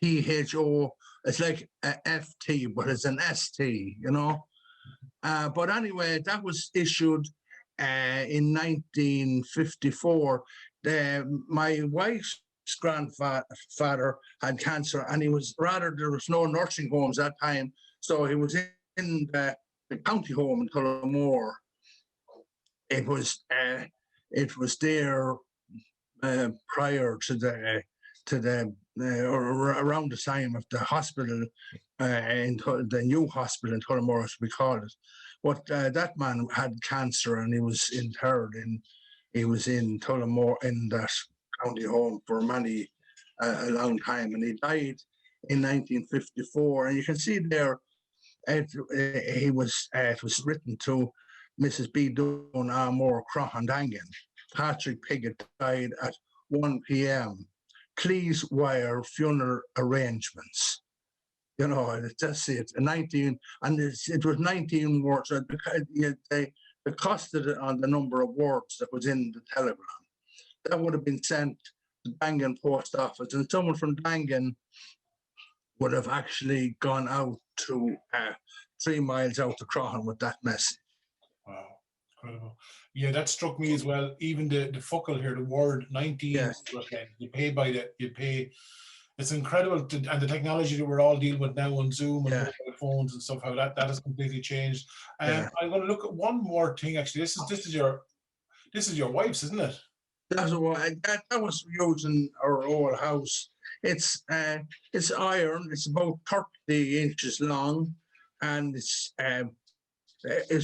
PHO, it's like a FT, but it's an ST, you know. But anyway, that was issued in 1954. My wife's grandfather had cancer, and there was no nursing homes at that time, so he was in the county home in Tullamore. It was there prior to the or around the time of the hospital, the new hospital in Tullamore, as we call it. But that man had cancer, and he was interred he was in Tullamore in that county home for a long time, and he died in 1954. And you can see there, it was written to Mrs. B. Dunn Armour Crohan Dangan. Patrick Piggott died at 1 p.m. Please wire funeral arrangements. You know, just see it. 19, and it was 19 words. They costed it on the number of words that was in the telegram. That would have been sent to the Dangan post office, and someone from Dangan would have actually gone out to 3 miles out to Croghan with that message. Wow, incredible. Yeah, that struck me as well. Even the focal here, the word 19, Yes. you pay by you pay. It's incredible, and the technology that we're all dealing with now on Zoom and mobile phones and stuff, how that has completely changed. I'm going to look at one more thing. Actually, this is your wife's, isn't it? That's why that was used in our old house. It's iron. It's about 30 inches long, and it's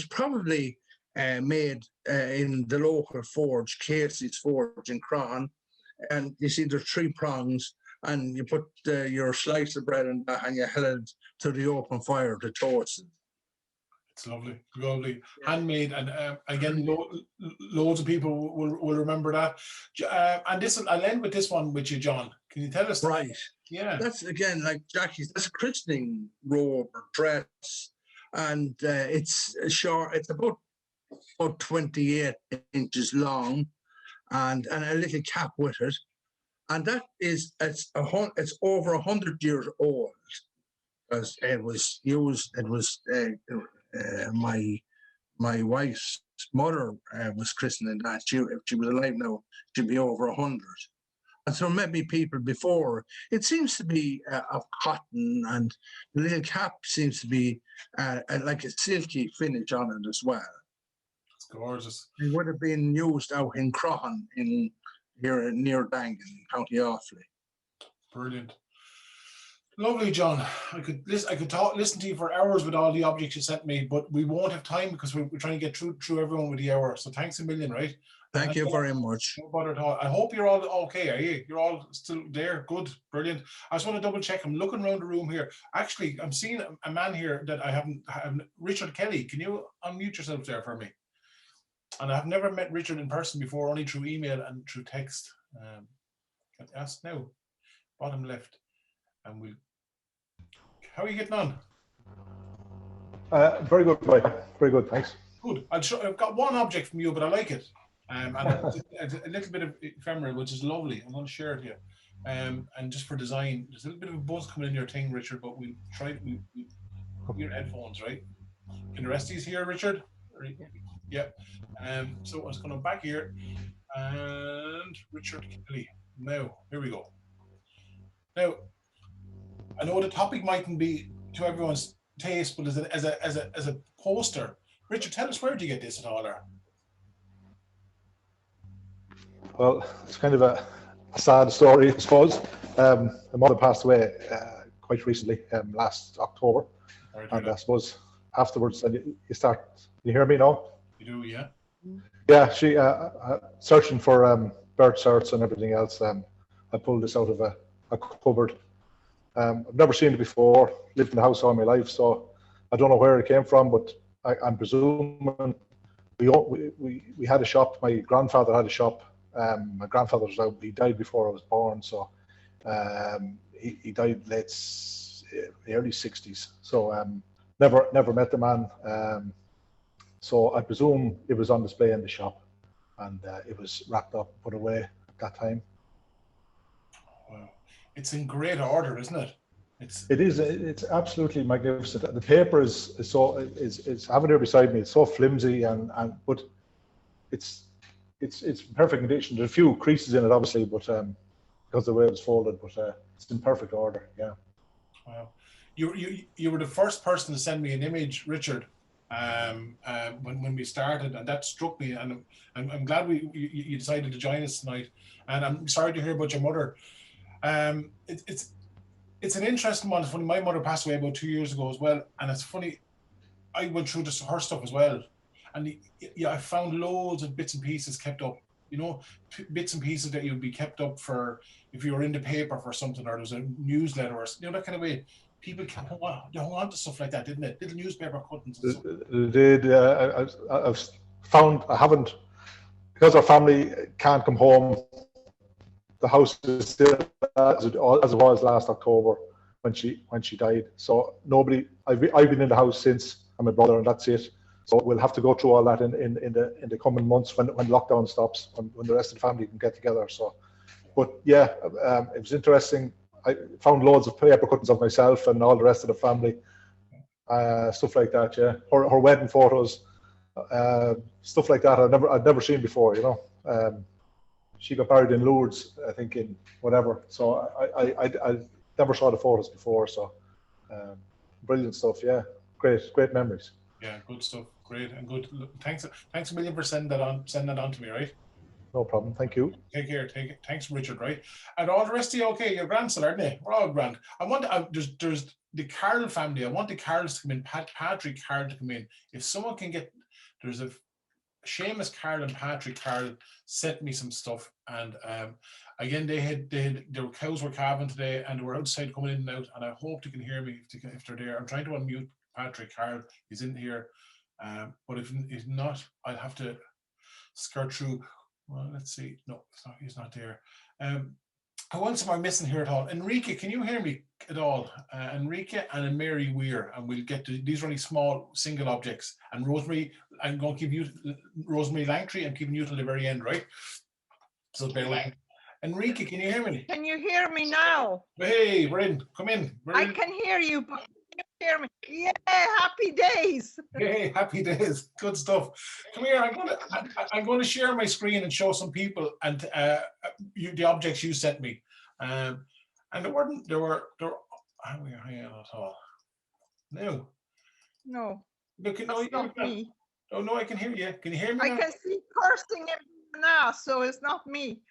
probably made in the local forge, Casey's Forge in Croghan. And you see there's 3 prongs, and you put your slice of bread in that, and you held it to the open fire to toast it. It's lovely, lovely, handmade, and again, loads of people will remember that. And this, I'll end with this one with you, John. Can you tell us? Right. Yeah. That's again like Jackie's. That's a christening robe or dress, and it's short. It's about 28 inches long, and a little cap with it. And that is it's over 100 years old, because it was used. It was my wife's mother was christened in that. If she was alive now, she'd be over 100. And so maybe people before, it seems to be of cotton, and the little cap seems to be like a silky finish on it as well. It's gorgeous. It would have been used out in Croghan, here near Dangan, County Offaly. Brilliant. Lovely, John. I could listen to you for hours with all the objects you sent me, but we won't have time because we're trying to get through everyone with the hour. So thanks a million, right? Thank you very much. No bother at all. I hope you're all okay. Are you? You're all still there? Good, brilliant. I just want to double check. I'm looking around the room here. Actually, I'm seeing a man here that I haven't. Richard Kelly. Can you unmute yourself there for me? And I've never met Richard in person before, only through email and through text. Ask now, bottom left, and we'll. How are you getting on? Very good, Mike. Very good, thanks. Good. I've got one object from you, but I like it. And it's a little bit of ephemeral, which is lovely. I'm going to share it here. And just for design, there's a little bit of a buzz coming in your thing, Richard, but we'll try your headphones, right? Can the rest of these hear, Richard? Yeah. So I was going to back here, and Richard Kelly. Now, here we go. Now, I know the topic mightn't be to everyone's taste, but as a poster, Richard, tell us, where did you get this at all? Well, it's kind of a sad story, I suppose. My mother passed away quite recently, last October. And I suppose afterwards, and you start, you hear me now? You do, yeah. Yeah, she searching for birth certs and everything else. I pulled this out of a cupboard. I've never seen it before, lived in the house all my life, so I don't know where it came from, but I'm presuming we had a shop. My grandfather had a shop. My grandfather was out, he died before I was born, so he died early 60s. So never met the man. So I presume it was on display in the shop, and it was wrapped up, put away at that time. Wow, it's in great order, isn't it? It's absolutely magnificent. The paper is having it beside me. It's so flimsy but it's perfect condition. There's a few creases in it, obviously, but because of the way it was folded, but it's in perfect order. Yeah. Wow. You were the first person to send me an image, Richard, when we started, and that struck me. And I'm glad you decided to join us tonight. And I'm sorry to hear about your mother. It's an interesting one. It's funny. My mother passed away about 2 years ago as well, and it's funny. I went through her stuff as well, and I found loads of bits and pieces kept up. You know, bits and pieces that you'd be kept up for if you were in the paper for something, or there was a newsletter, or that kind of way. People hung on to stuff like that, didn't it? Little newspaper cuttings. They did. I've found I haven't, because our family can't come home. The house is still as it was last October when she died. So nobody. I've been in the house since. I'm a brother, and that's it. So we'll have to go through all that in the coming months when lockdown stops, when the rest of the family can get together. So But yeah, it was interesting. I found loads of paper cuttings of myself and all the rest of the family, stuff like that. Yeah, her wedding photos, stuff like that. I'd never seen before. You know, she got married in Lourdes, I think, in whatever. So I never saw the photos before. So brilliant stuff. Yeah, great memories. Yeah, good stuff. Great and good. Thanks a million for sending that on to me, right? No problem. Thank you. Take care. Thanks, Richard. Right, and all the rest of you. Okay, your grandson, aren't they? We're all grand. I want there's the Carroll family. I want the Carrolls to come in. Patrick Carroll to come in. If someone can get, there's a Seamus Carroll and Patrick Carroll sent me some stuff, and again their cows were calving today, and they were outside coming in and out, and I hope they can hear me if they're there. I'm trying to unmute Patrick Carroll. He's in here, but if not, I'll have to skirt through. Well, let's see. No, he's not there. Who else am I missing here at all? Enrique, can you hear me at all? Enrique and Mary Weir, and we'll get to these really small single objects. And Rosemary, I'm going to give you Rosemary Langtree. I'm keeping you till the very end, right? So bear with me. Enrique, can you hear me? Can you hear me now? Hey, we're in. Come in. I can hear you, but can you hear me? Yeah, happy days. Hey, happy days. Good stuff. Come here. I'm going to share my screen and show some people and the objects you sent me. And there were hang on at all. No. No. Look, no, that's not me. Oh no, I can hear you. Can you hear me? I can see cursing in now, so it's not me.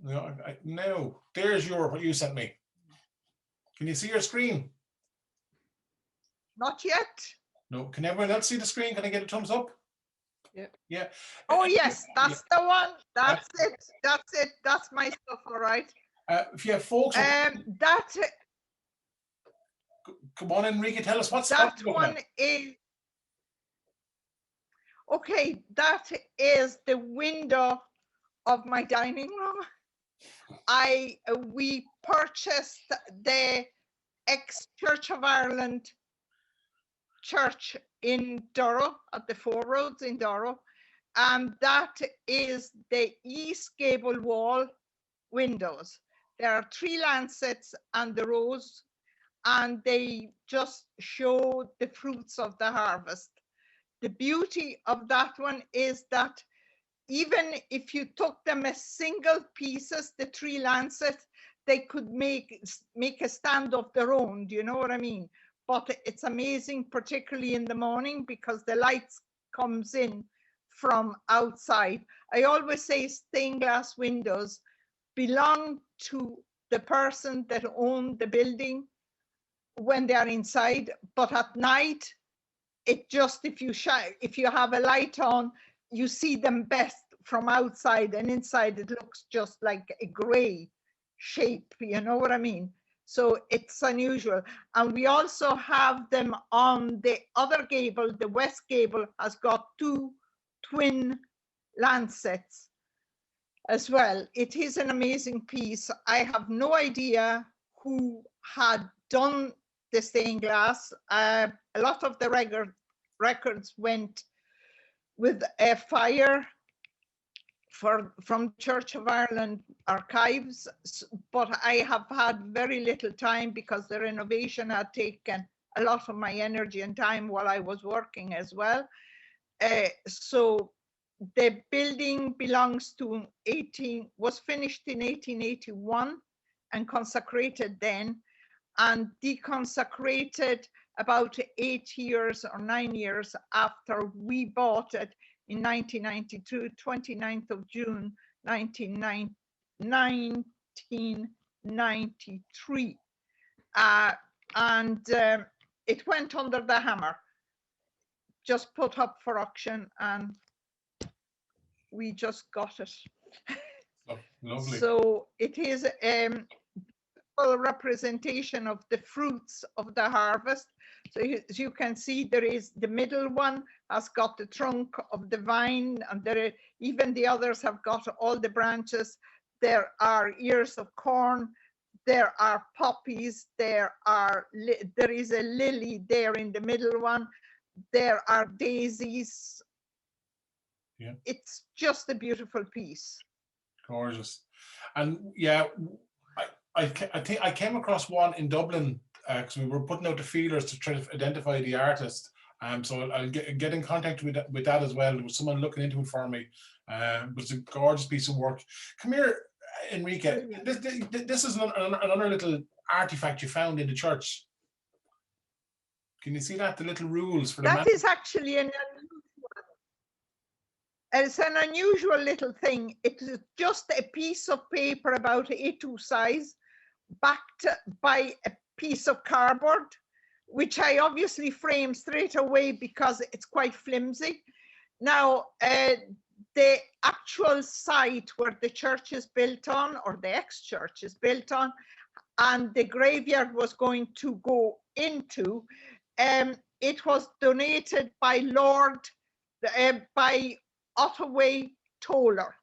No, no. There's what you sent me. Can you see your screen? Not yet. No. Can everyone else see the screen? Can I get a thumbs up? Yeah. Yeah. Oh yes, that's the one. That's it. That's it. That's my stuff. All right. If you have folks. That. Come on, Enrique. Tell us what's that one is. Okay, that is the window of my dining room. We purchased the ex-Church of Ireland church in Durrow, at the Four Roads in Durrow, and that is the east gable wall windows. There are 3 lancets and the rose, and they just show the fruits of the harvest. The beauty of that one is that even if you took them as single pieces, the 3 lancets, they could make a stand of their own. Do you know what I mean? But it's amazing, particularly in the morning, because the lights comes in from outside. I always say stained glass windows belong to the person that owned the building when they are inside, but at night, it just, if you have a light on, you see them best from outside, and inside it looks just like a gray shape, you know what I mean? So it's unusual. And we also have them on the other gable. The west gable has got 2 twin lancets as well. It is an amazing piece. I have no idea who had done the stained glass. A lot of the records went with a fire from Church of Ireland archives, but I have had very little time because the renovation had taken a lot of my energy and time while I was working as well. So the building belongs to was finished in 1881 and consecrated then, and deconsecrated about 8 years or 9 years after we bought it in 1992, 29th of June, 1993. It went under the hammer, just put up for auction, and we just got it. Oh, lovely. So it is a representation of the fruits of the harvest. So as you can see, there is the middle one has got the trunk of the vine, and even the others have got all the branches. There are ears of corn, there are poppies, there is a lily there in the middle one, there are daisies. Yeah. It's just a beautiful piece. Gorgeous. And yeah, I think I came across one in Dublin because we were putting out the feelers to try to identify the artist. So I'll get in contact with that as well. There was someone looking into it for me. It was a gorgeous piece of work. Come here, Enrique. This is another little artifact you found in the church. Can you see that? The little rules for the That is actually it's an unusual little thing. It is just a piece of paper about A2 size, backed by a piece of cardboard, which I obviously framed straight away because it's quite flimsy. Now, the actual site where the church is built on, or the ex-church is built on, and the graveyard was going to go into, it was donated by by Ottaway Toller.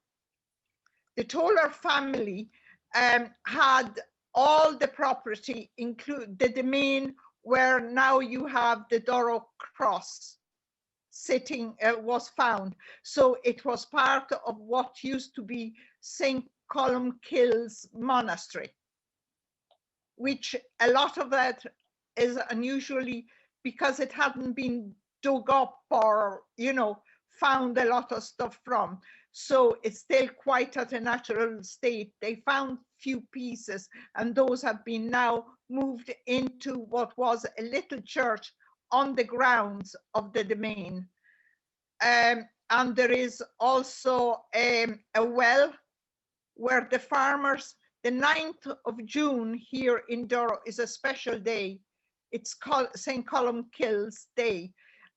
The Toller family had all the property, include the domain where now you have the Doro cross sitting, was found. So it was part of what used to be St. Columkille's monastery, which a lot of that is unusually because it hadn't been dug up or, you know, found a lot of stuff from. So it's still quite at a natural state. They found few pieces and those have been now moved into what was a little church on the grounds of the domain. And there is also a well where the farmers, the 9th of June here in Doro is a special day. It's called St. Columkille's Day.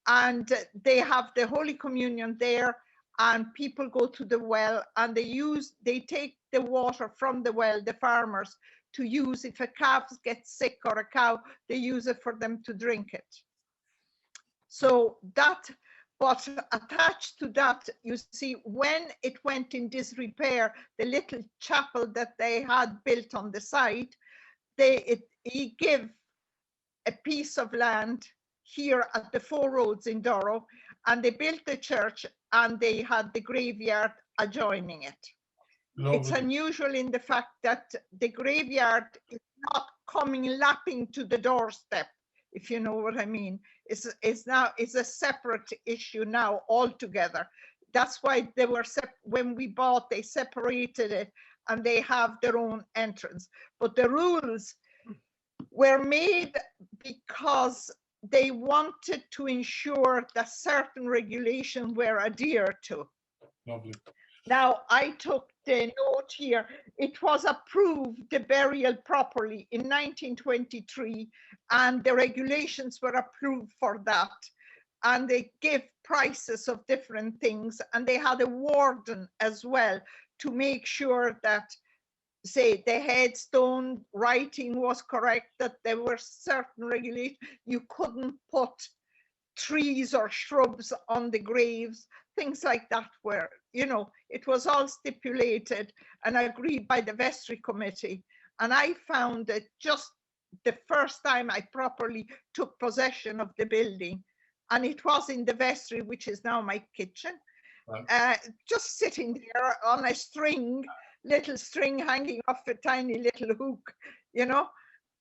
And they have the Holy Communion there and people go to the well and they take the water from the well, the farmers, to use if a calf gets sick or a cow, they use it for them to drink it. So that, but attached to that, you see, when it went in disrepair, the little chapel that they had built on the site, he gave a piece of land here at the Four Roads in Doro, and they built the church and they had the graveyard adjoining it. Lovely. It's unusual in the fact that the graveyard is not coming lapping to the doorstep, if you know what I mean. It's a separate issue now altogether. That's why they were, when we bought, they separated it and they have their own entrance. But the rules were made because they wanted to ensure that certain regulations were adhered to. Lovely. Now, I took the note here. It was approved, the burial properly, in 1923, and the regulations were approved for that. And they gave prices of different things, and they had a warden as well to make sure that, say, the headstone writing was correct, that there were certain regulations. You couldn't put trees or shrubs on the graves, things like that, where, you know, it was all stipulated and agreed by the vestry committee. And I found that just the first time I properly took possession of the building, and it was in the vestry, which is now my kitchen, right. Just sitting there on a string, little string hanging off a tiny little hook, you know.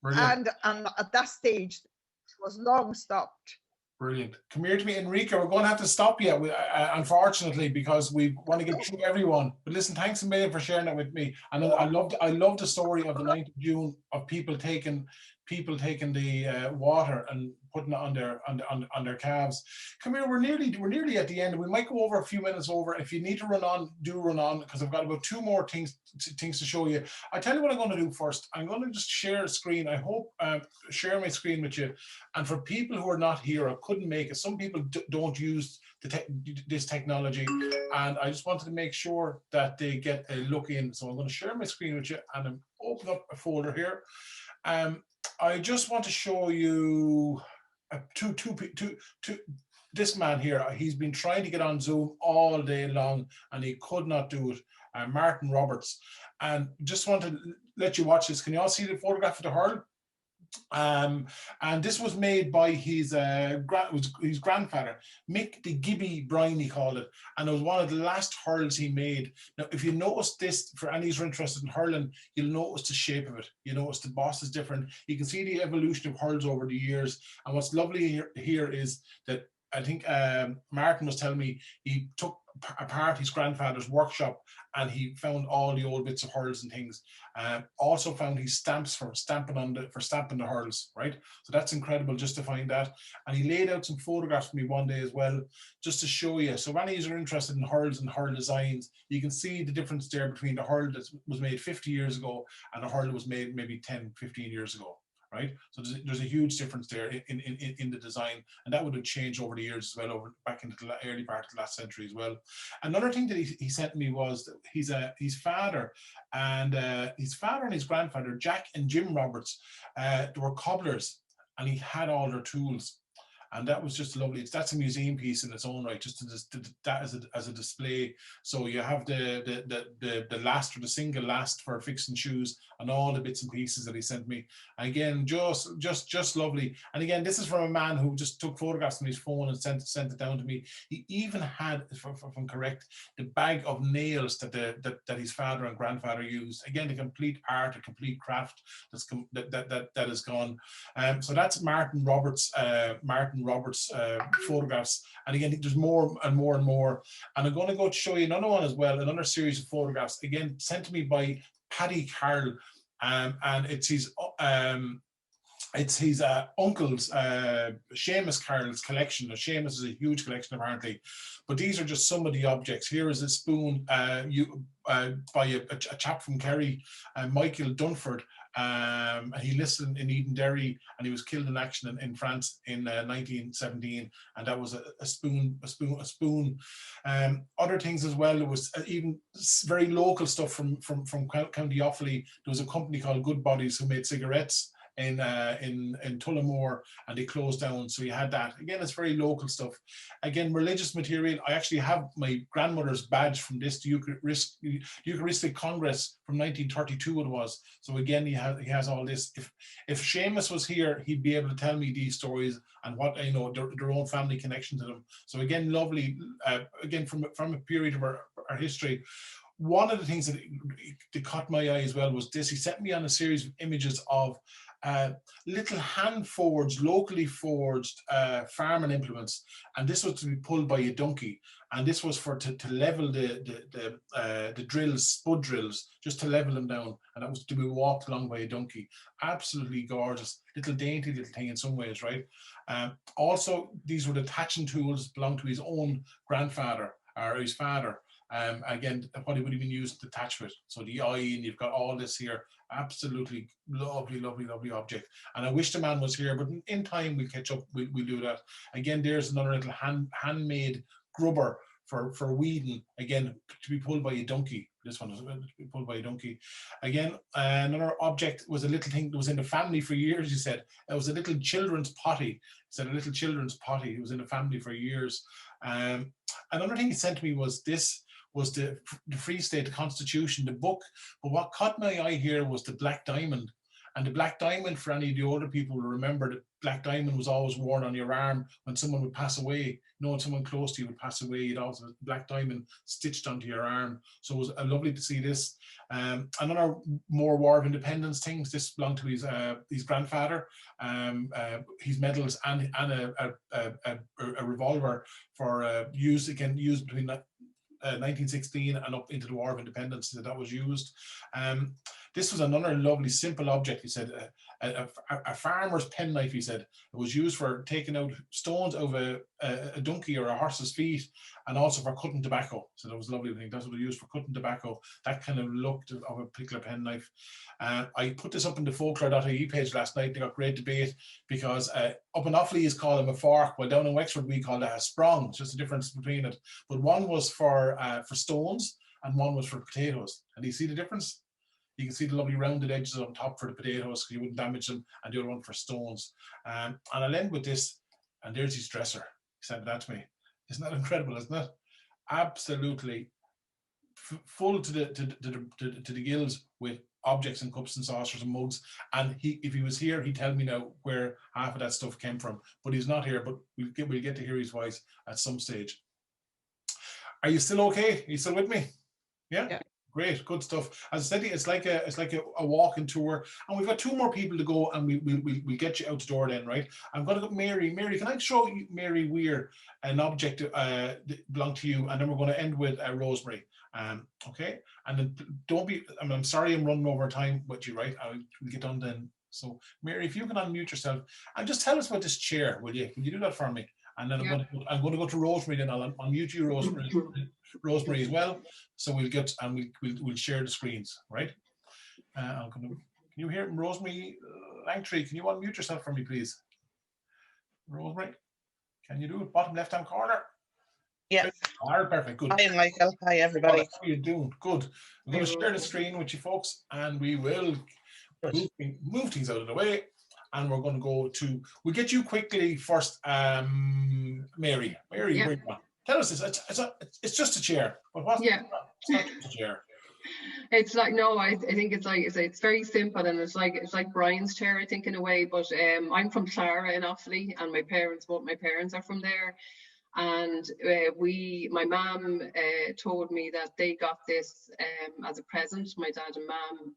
Brilliant. And at that stage it was long stopped. Brilliant. Come here to me, Enrique. We're going to have to stop you, unfortunately, because we want to get through everyone. But listen, thanks a million for sharing that with me. And I loved the story of the 9th of June of people taking the water and putting it on their calves. Come here, we're nearly at the end. We might go over a few minutes over. If you need to run on, do run on, because I've got about 2 more things to show you. I tell you what I'm going to do first. I'm going to just share a screen. I hope share my screen with you. And for people who are not here, I couldn't make it. Some people don't use this technology, and I just wanted to make sure that they get a look in. So I'm going to share my screen with you, and I'm open up a folder here. I just want to show you this man here. He's been trying to get on Zoom all day long and he could not do it. Martin Roberts. And just want to let you watch this. Can you all see the photograph of the hurl? And this was made by his grandfather, Mick the Gibby Bryan, he called it, and it was one of the last hurls he made. Now, if you notice this, for any who's interested in hurling, you'll notice the shape of it. You notice the boss is different. You can see the evolution of hurls over the years. And what's lovely here is that I think Martin was telling me he took apart his grandfather's workshop and he found all the old bits of hurls and things. Also found his stamps for stamping the hurls, right? So that's incredible just to find that. And he laid out some photographs for me one day as well, just to show you. So if any of you are interested in hurls and hurl designs, you can see the difference there between the hurl that was made 50 years ago and a hurl that was made maybe 10, 15 years ago. Right, so there's a huge difference there in the design, and that would have changed over the years as well, over back into the early part of the last century as well. Another thing that he sent me was that his father and his grandfather, Jack and Jim Roberts, they were cobblers, and he had all their tools. And that was just lovely. That's a museum piece in its own right, just that as a display. So you have the last or the single last for fixing shoes and all the bits and pieces that he sent me. Again, just lovely. And again, this is from a man who just took photographs on his phone and sent it down to me. He even had, if I'm correct, the bag of nails that his father and grandfather used. Again, a complete art, a complete craft that is gone. So that's Martin Roberts' photographs, and again there's more and more and more, and I'm going to go to show you another one as well, another series of photographs again sent to me by Paddy Carroll, and it's his uncle's Seamus Carroll's collection. Now, Seamus is a huge collection apparently, but these are just some of the objects. Here is a spoon by a chap from Kerry, Michael Dunford. And he lived in Edenderry, and he was killed in action in France in 1917. And that was a spoon. Other things as well. There was even very local stuff from County Offaly. There was a company called Good Bodies who made cigarettes in Tullamore, and they closed down. So you had that. Again, it's very local stuff. Again, religious material. I actually have my grandmother's badge from this, the Eucharistic Congress from 1932 it was. So again, he has all this. If Seamus was here, he'd be able to tell me these stories and what, their own family connection to them. So again, lovely, again, from a period of our history. One of the things that caught my eye as well was this. He sent me on a series of images of little hand-forged, locally forged farming implements, and this was to be pulled by a donkey, and this was to level the drills, spud drills, just to level them down, and that was to be walked along by a donkey. Absolutely gorgeous, dainty little thing in some ways, right? Also, these were the thatching tools belonged to his own grandfather or his father. Again, what he would have been used to thatch with. So the eye, and you've got all this here. Absolutely lovely, lovely, lovely object. And I wish the man was here, but in time we'll catch up. We'll do that. Again, there's another little handmade grubber for weeding. Again, to be pulled by a donkey. This one was to be pulled by a donkey. Again, another object was a little thing that was in the family for years. He said it was a little children's potty. He said a little children's potty. It was in the family for years. Another thing he sent to me was this. Was the Free State Constitution, the book. But what caught my eye here was the black diamond. And the black diamond, for any of the older people will remember, that black diamond was always worn on your arm when someone would pass away. When someone close to you would pass away, you'd also have black diamond stitched onto your arm. So it was lovely to see this. Another more War of Independence things. This belonged to his grandfather. His medals and a revolver for used between 1916 and up into the War of Independence that was used. This was another lovely, simple object. He said a farmer's penknife. He said it was used for taking out stones of a donkey or a horse's feet, and also for cutting tobacco. So that was a lovely thing. That's what they used for cutting tobacco. That kind of looked of a particular penknife. I put this up in the Folklore.ie page last night. They got great debate because up in Offaly is called them a fork, while down in Wexford we call it a sprong. It's just a difference between it. But one was for stones and one was for potatoes. And do you see the difference? You can see the lovely rounded edges on top for the potatoes because you wouldn't damage them, and the other one for stones. And I'll end with this, and there's his dresser. He sent that to me. Isn't that incredible, isn't it? Absolutely full to the gills with objects and cups and saucers and mugs. And if he was here, he'd tell me now where half of that stuff came from. But he's not here, but we'll get to hear his voice at some stage. Are you still okay? Are you still with me? Yeah. Great, good stuff. As I said, it's like a walking tour, and we've got 2 more people to go, and we'll get you out the door then, right? I'm going to go Mary. Mary, can I show you, Mary Weir, an object that belonged to you, and then we're going to end with Rosemary. Okay, and then don't be. I'm sorry, I'm running over time with you, right? We'll get done then. So, Mary, if you can unmute yourself and just tell us about this chair, will you? Can you do that for me? And then I'm going to go to Rosemary. Then I'll unmute you, Rosemary as well. So we'll get and we'll share the screens, right? Can you hear Rosemary Langtree? Can you unmute yourself for me, please? Rosemary, can you do it? Bottom left-hand corner. Yeah. All right, perfect. Good. Hi, Michael. Hi, everybody. How are you doing? Good. I'm going to share the screen with you folks, and we will move things out of the way. And we're going to go to, we'll get you quickly first, Mary. Mary, bring it on. Tell us this. It's just a chair. But what's it's not just a chair. It's like, no, I think it's very simple, and it's like Brian's chair, I think, in a way. But I'm from Clara in Offaly, and both my parents are from there. And my mum told me that they got this as a present, my dad and mum,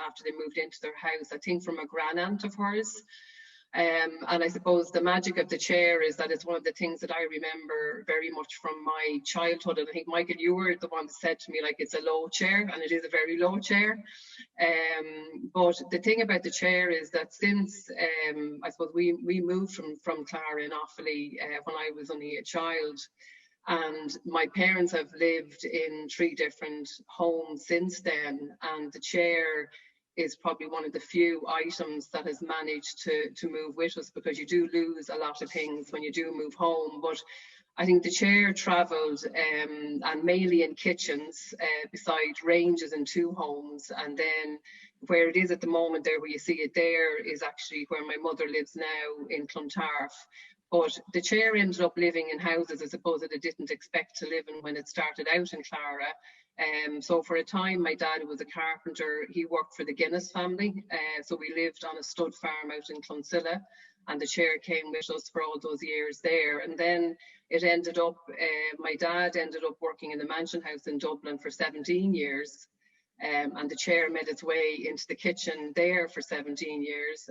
after they moved into their house, I think from a grandaunt of hers. And I suppose the magic of the chair is that it's one of the things that I remember very much from my childhood. And I think, Michael, you were the one that said to me, like, it's a low chair, and it is a very low chair. But the thing about the chair is that since, I suppose we moved from Clara in Offaly when I was only a child, and my parents have lived in 3 different homes since then, and the chair is probably one of the few items that has managed to move with us, because you do lose a lot of things when you do move home. But I think the chair travelled and mainly in kitchens, beside ranges in 2 homes, and then where it is at the moment there, where you see it there, is actually where my mother lives now in Clontarf. But the chair ended up living in houses, I suppose, that it didn't expect to live in when it started out in Clara. So for a time, my dad was a carpenter. He worked for the Guinness family. So we lived on a stud farm out in Clonsilla, and the chair came with us for all those years there. And then it ended up, my dad ended up working in the mansion house in Dublin for 17 years. And the chair made its way into the kitchen there for 17 years,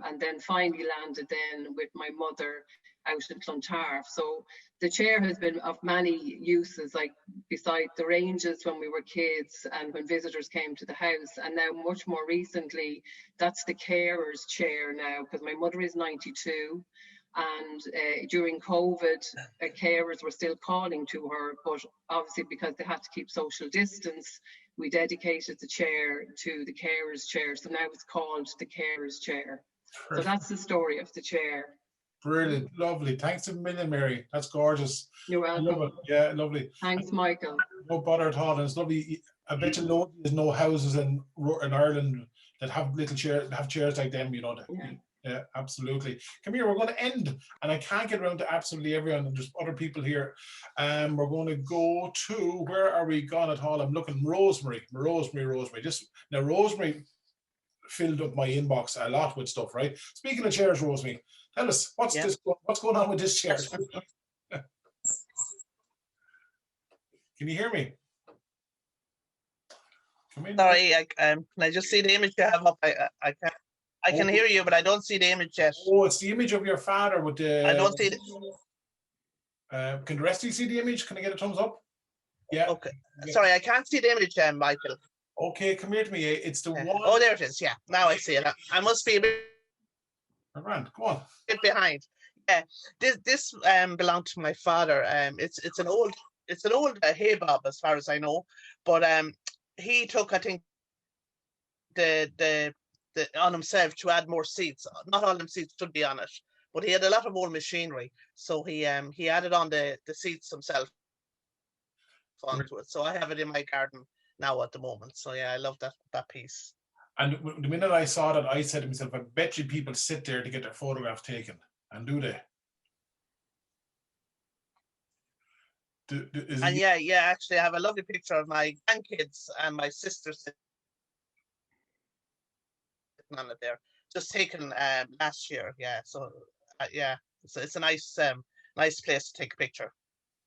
and then finally landed then with my mother out in Clontarf. So the chair has been of many uses, like beside the ranges when we were kids and when visitors came to the house, and now much more recently, that's the carer's chair now, because my mother is 92. And during COVID, carers were still calling to her, but obviously because they had to keep social distance, we dedicated the chair to the carer's chair. So now it's called the carer's chair. So that's the story of the chair. Brilliant, lovely. Thanks a million, Mary. That's gorgeous. You're welcome. I love it. Yeah, lovely. Thanks, Michael. No bother at all. And it's lovely. I bet you there's no houses in Ireland that have little chairs, have chairs like them, you know. Yeah, absolutely. Come here, we're going to end, and I can't get around to absolutely everyone, and there's other people here. We're going to go to, where are we gone at all? I'm looking, Rosemary. Just now, Rosemary filled up my inbox a lot with stuff, right? Speaking of chairs, Rosemary, tell us what's going on with this chair? Can you hear me? Come in. Sorry, can I just see the image you have up? I can't. I can hear you, but I don't see the image yet. Oh, it's the image of your father with the. I don't see it. Can the rest of you see the image? Can I get a thumbs up? Yeah. Okay. Sorry, I can't see the image, Michael. Okay, come here to me. It's the one. Oh, there it is. Yeah, now I see it. I must be a bit. Around. Go on. Bit behind. Yeah, this belonged to my father. It's an old hay bob as far as I know, but he took, I think, the on himself to add more seats. Not all them seats should be on it, but he had a lot of old machinery, so he added on the seats himself onto it. So I have it in my garden now at the moment. So yeah, I love that piece. And the minute I saw that, I said to myself, I bet you people sit there to get their photograph taken, and do they? Yeah, actually I have a lovely picture of my grandkids and my sisters on it there. Just taken last year. Yeah. So yeah, it's a nice nice place to take a picture.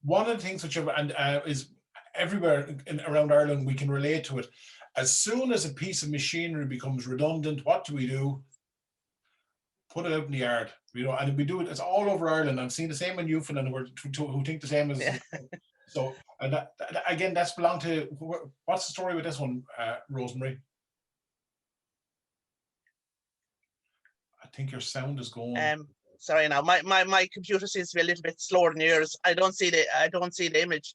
One of the things which is everywhere around Ireland, we can relate to it. As soon as a piece of machinery becomes redundant, what do? Put it out in the yard, and we do it. It's all over Ireland. I'm seeing the same in Newfoundland who think the same as. Yeah. So, and again, that's belonged to. What's the story with this one, Rosemary? I think your sound is going. Sorry now, my computer seems to be a little bit slower than yours. I don't see the image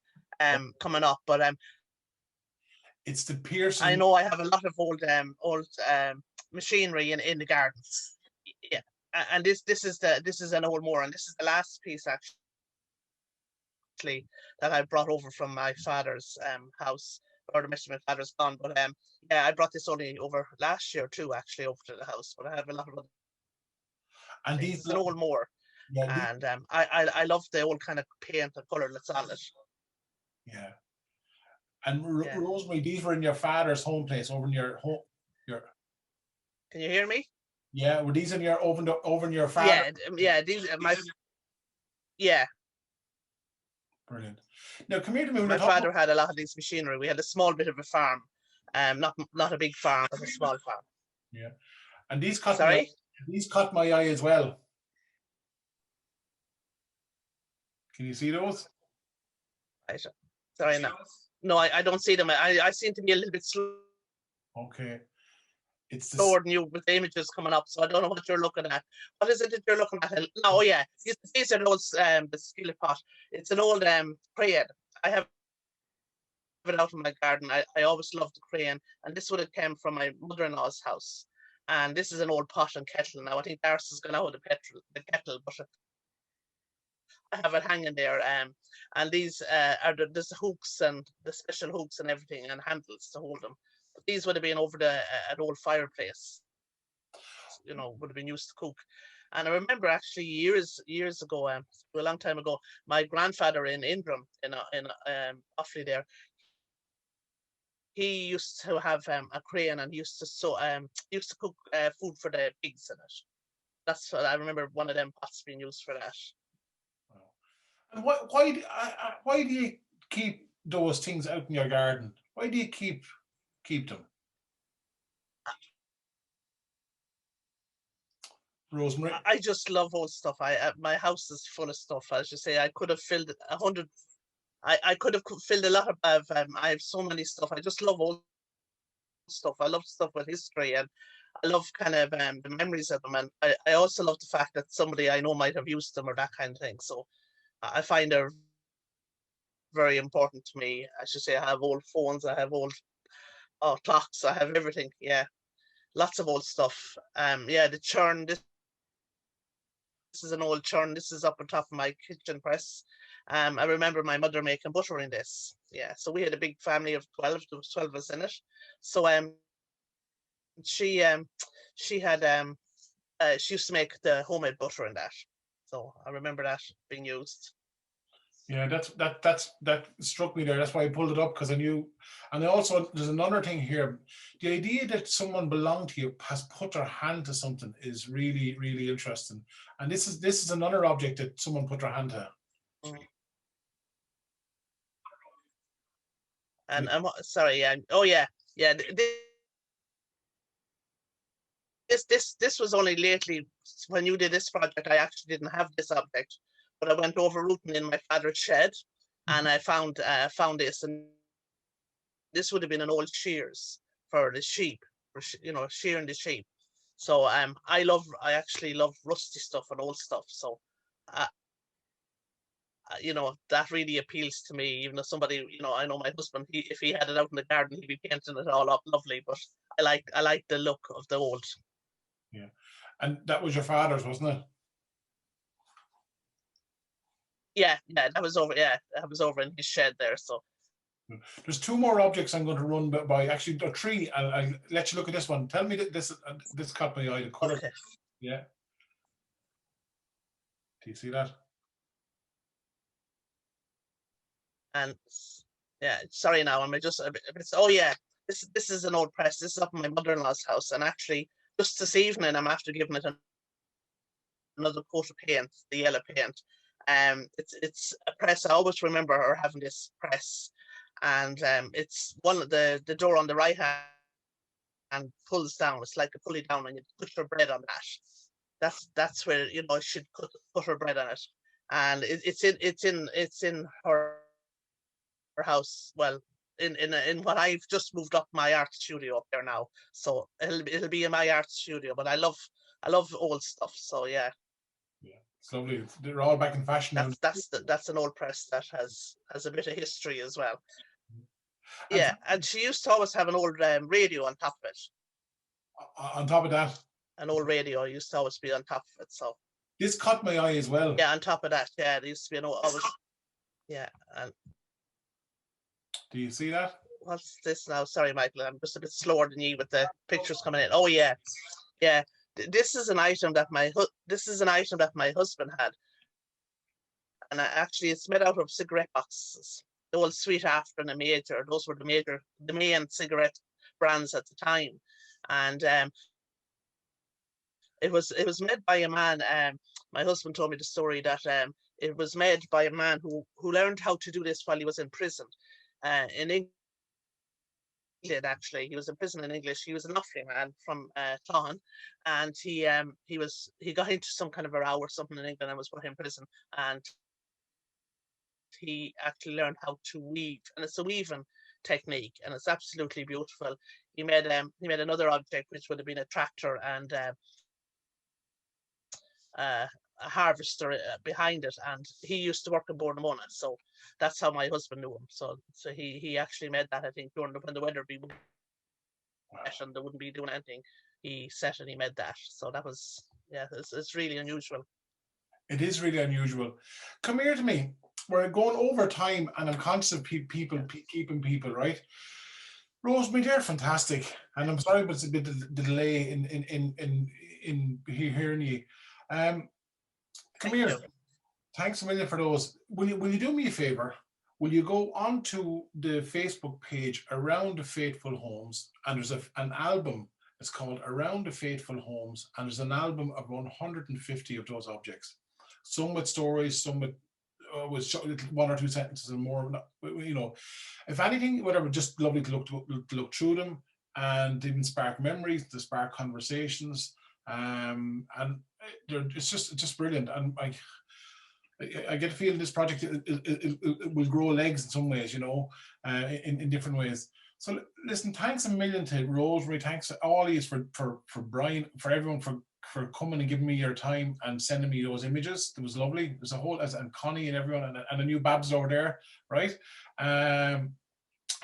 coming up, but it's the Pearson. I know I have a lot of old machinery in the gardens. Yeah, and this is an old moor, and this is the last piece actually that I brought over from my father's house, or the rest of my father's gone. But yeah, I brought this only over last year too, actually, over to the house. But I have a lot of other. And it's an old moor, yeah, and I love the old kind of paint and colour that's on it. Yeah. And Rosemary, these were in your father's home place, over in your home. Can you hear me? Yeah, were these in your over in your father? Yeah, these yeah. Brilliant. Now come here to me. My father had a lot of this machinery. We had a small bit of a farm, not a big farm, but a small farm. Yeah, and these caught my eye as well. Can you see those? Sorry, no, I don't see them. I seem to be a little bit slow. Okay. It's slower than you with the images coming up, so I don't know what you're looking at. What is it that you're looking at? Oh yeah, these are those the skillet pot. It's an old crayon. I have it out in my garden. I always loved the crayon, and this would have come from my mother-in-law's house. And this is an old pot and kettle. Now I think Darcy has gone out with the kettle, but I have it hanging there. And these there's the hooks and the special hooks and everything and handles to hold them. But these would have been over an old fireplace. Would have been used to cook. And I remember actually years ago, a long time ago, my grandfather in Indrum in Offaly there, he used to have a crayon and used to cook food for the pigs in it. That's what I remember. One of them pots being used for that. And why do you keep those things out in your garden? Why do you keep them? Rosemary? I just love old stuff. My house is full of stuff. As you say, I could have filled 100. I could have filled a lot of. I have so many stuff. I just love old stuff. I love stuff with history, and I love kind of the memories of them. And I also love the fact that somebody I know might have used them or that kind of thing. So I find they're very important to me. I should say I have old phones. I have old clocks. I have everything. Yeah, lots of old stuff. Yeah, the churn. This is an old churn. This is up on top of my kitchen press. I remember my mother making butter in this. Yeah, so we had a big family of 12. There was 12 of us in it. So she had she used to make the homemade butter in that. So I remember that being used. Yeah, that struck me there. That's why I pulled it up, because I knew. And also, there's another thing here. The idea that someone belonged to you has put their hand to something is really, really interesting. And this is another object that someone put their hand to. And I'm sorry. Yeah. Oh yeah. Yeah. This was only lately when you did this project. I actually didn't have this object, but I went over rooting in my father's shed, and I found this, and this would have been an old shears for the sheep, shearing the sheep. So I actually love rusty stuff and old stuff. So that really appeals to me. Even though somebody, I know my husband, if he had it out in the garden, he'd be painting it all up lovely. But I like the look of the old. Yeah, and that was your father's, wasn't it? Yeah, that was over. Yeah, that was over in his shed there. So there's two more objects I'm going to run by. Actually, there are three. I'll let you look at this one. Tell me that this caught my eye. The color. Okay. Yeah. Do you see that? And yeah, sorry now. I'm just a bit. Oh yeah, this is an old press. This is up in my mother-in-law's house, and actually just this evening, I'm after giving it another coat of paint, the yellow paint. It's a press. I always remember her having this press, and it's one of the door on the right hand pulls down. It's like a pulley down, and you put your bread on that. That's where she should put her bread on it, and it's in her house. Well, in what I've just moved up my art studio up there now, so it'll be in my art studio. But I love old stuff, so yeah. Yeah, it's lovely. They're all back in fashion now. That's an old press that has a bit of history as well. And Yeah, and she used to always have an old radio on top of it. on top of that, an old radio used to always be on top of it. So this caught my eye as well. yeah, on top of that, yeah, there used to be an always. Yeah, and do you see that? What's this now? Sorry, Michael, I'm just a bit slower than you with the pictures coming in. Oh yeah, yeah. This is an item that my husband had, and actually it's made out of cigarette boxes. The old Sweet After and the Major, those were the main cigarette brands at the time, and it was made by a man. My husband told me the story that it was made by a man who learned how to do this while he was in prison, in England. Actually, he was in prison in English. He was an Offaly man from Clon, and he got into some kind of a row or something in England and was put in prison, and he actually learned how to weave, and it's a weaving technique, and it's absolutely beautiful. He made another object which would have been a tractor and a harvester behind it, and he used to work in Bournemouth, so that's how my husband knew him. So he actually made that, I think, when the weather would be wet and they wouldn't be doing anything. He set and he made that. So that was, yeah, it's really unusual. It is really unusual. Come here to me. We're going over time, and I'm conscious of people keeping people right. Rosemary, they're fantastic, and I'm sorry, but it's a bit of the delay in hearing you. Come here. Thanks a million for those. Will you do me a favor? Will you go onto the Facebook page Around the Faithful Homes, and there's an album. It's called Around the Faithful Homes, and there's an album of 150 of those objects. Some with stories, some with one or two sentences and more. If anything, whatever, just lovely to look through them, and even spark memories, to spark conversations, and it's just brilliant. And I get a feeling this project it will grow legs in some ways, in different ways. So listen, thanks a million to Rosemary, thanks to all of you for Brian, for everyone for coming and giving me your time and sending me those images. It was lovely. There's a whole, and Connie and everyone, and a new Babs over there, right?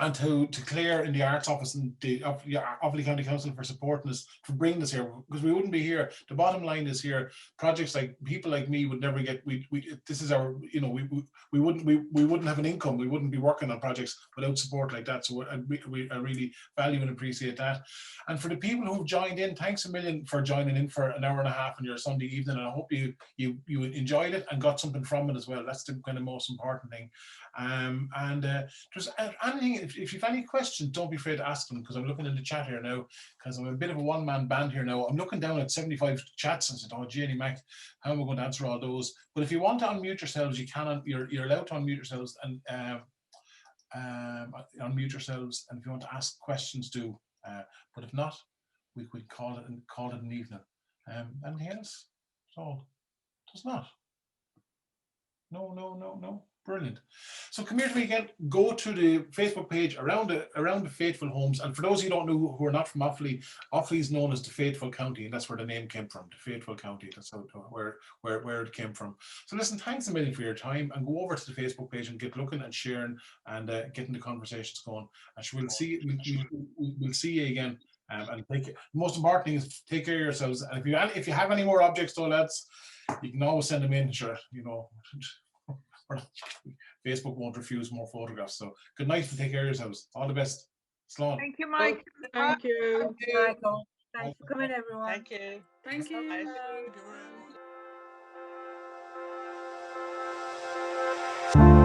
And to Claire in the Arts Office and the Offaly County Council for supporting us, for bringing us here, because we wouldn't be here. The bottom line is here, projects like people like me would never get, this is our, we wouldn't have an income, we wouldn't be working on projects without support like that. So I really value and appreciate that. And for the people who've joined in, thanks a million for joining in for an hour and a half on your Sunday evening. And I hope you enjoyed it and got something from it as well. That's the kind of most important thing. There's anything, if you've any questions, don't be afraid to ask them, because I'm looking in the chat here now, because I'm a bit of a one-man band here now. I'm looking down at 75 chats and said, oh, Jenny Mac, how am I going to answer all those? But if you want to unmute yourselves, you can. You're allowed to unmute yourselves and unmute yourselves. And if you want to ask questions, do. But if not, we could call it an evening. Anything else? So does not. No. Brilliant. So come here to me again. Go to the Facebook page Around the Faithful Homes. And for those of you who don't know, who are not from Offaly, Offaly is known as the Faithful County, and that's where the name came from. The Faithful County. That's where it came from. So listen, thanks a million for your time, and go over to the Facebook page and get looking and sharing and getting the conversations going. And we'll see you again. And the most important thing is take care of yourselves. And if you have any more objects, though, lads, you can always send them in. Sure, Facebook won't refuse more photographs. So good night and take care of yourselves. All the best. Slán. Thank you, Mike. Thank you. Michael. Thanks for coming, everyone. Thank you. Thank you. Bye.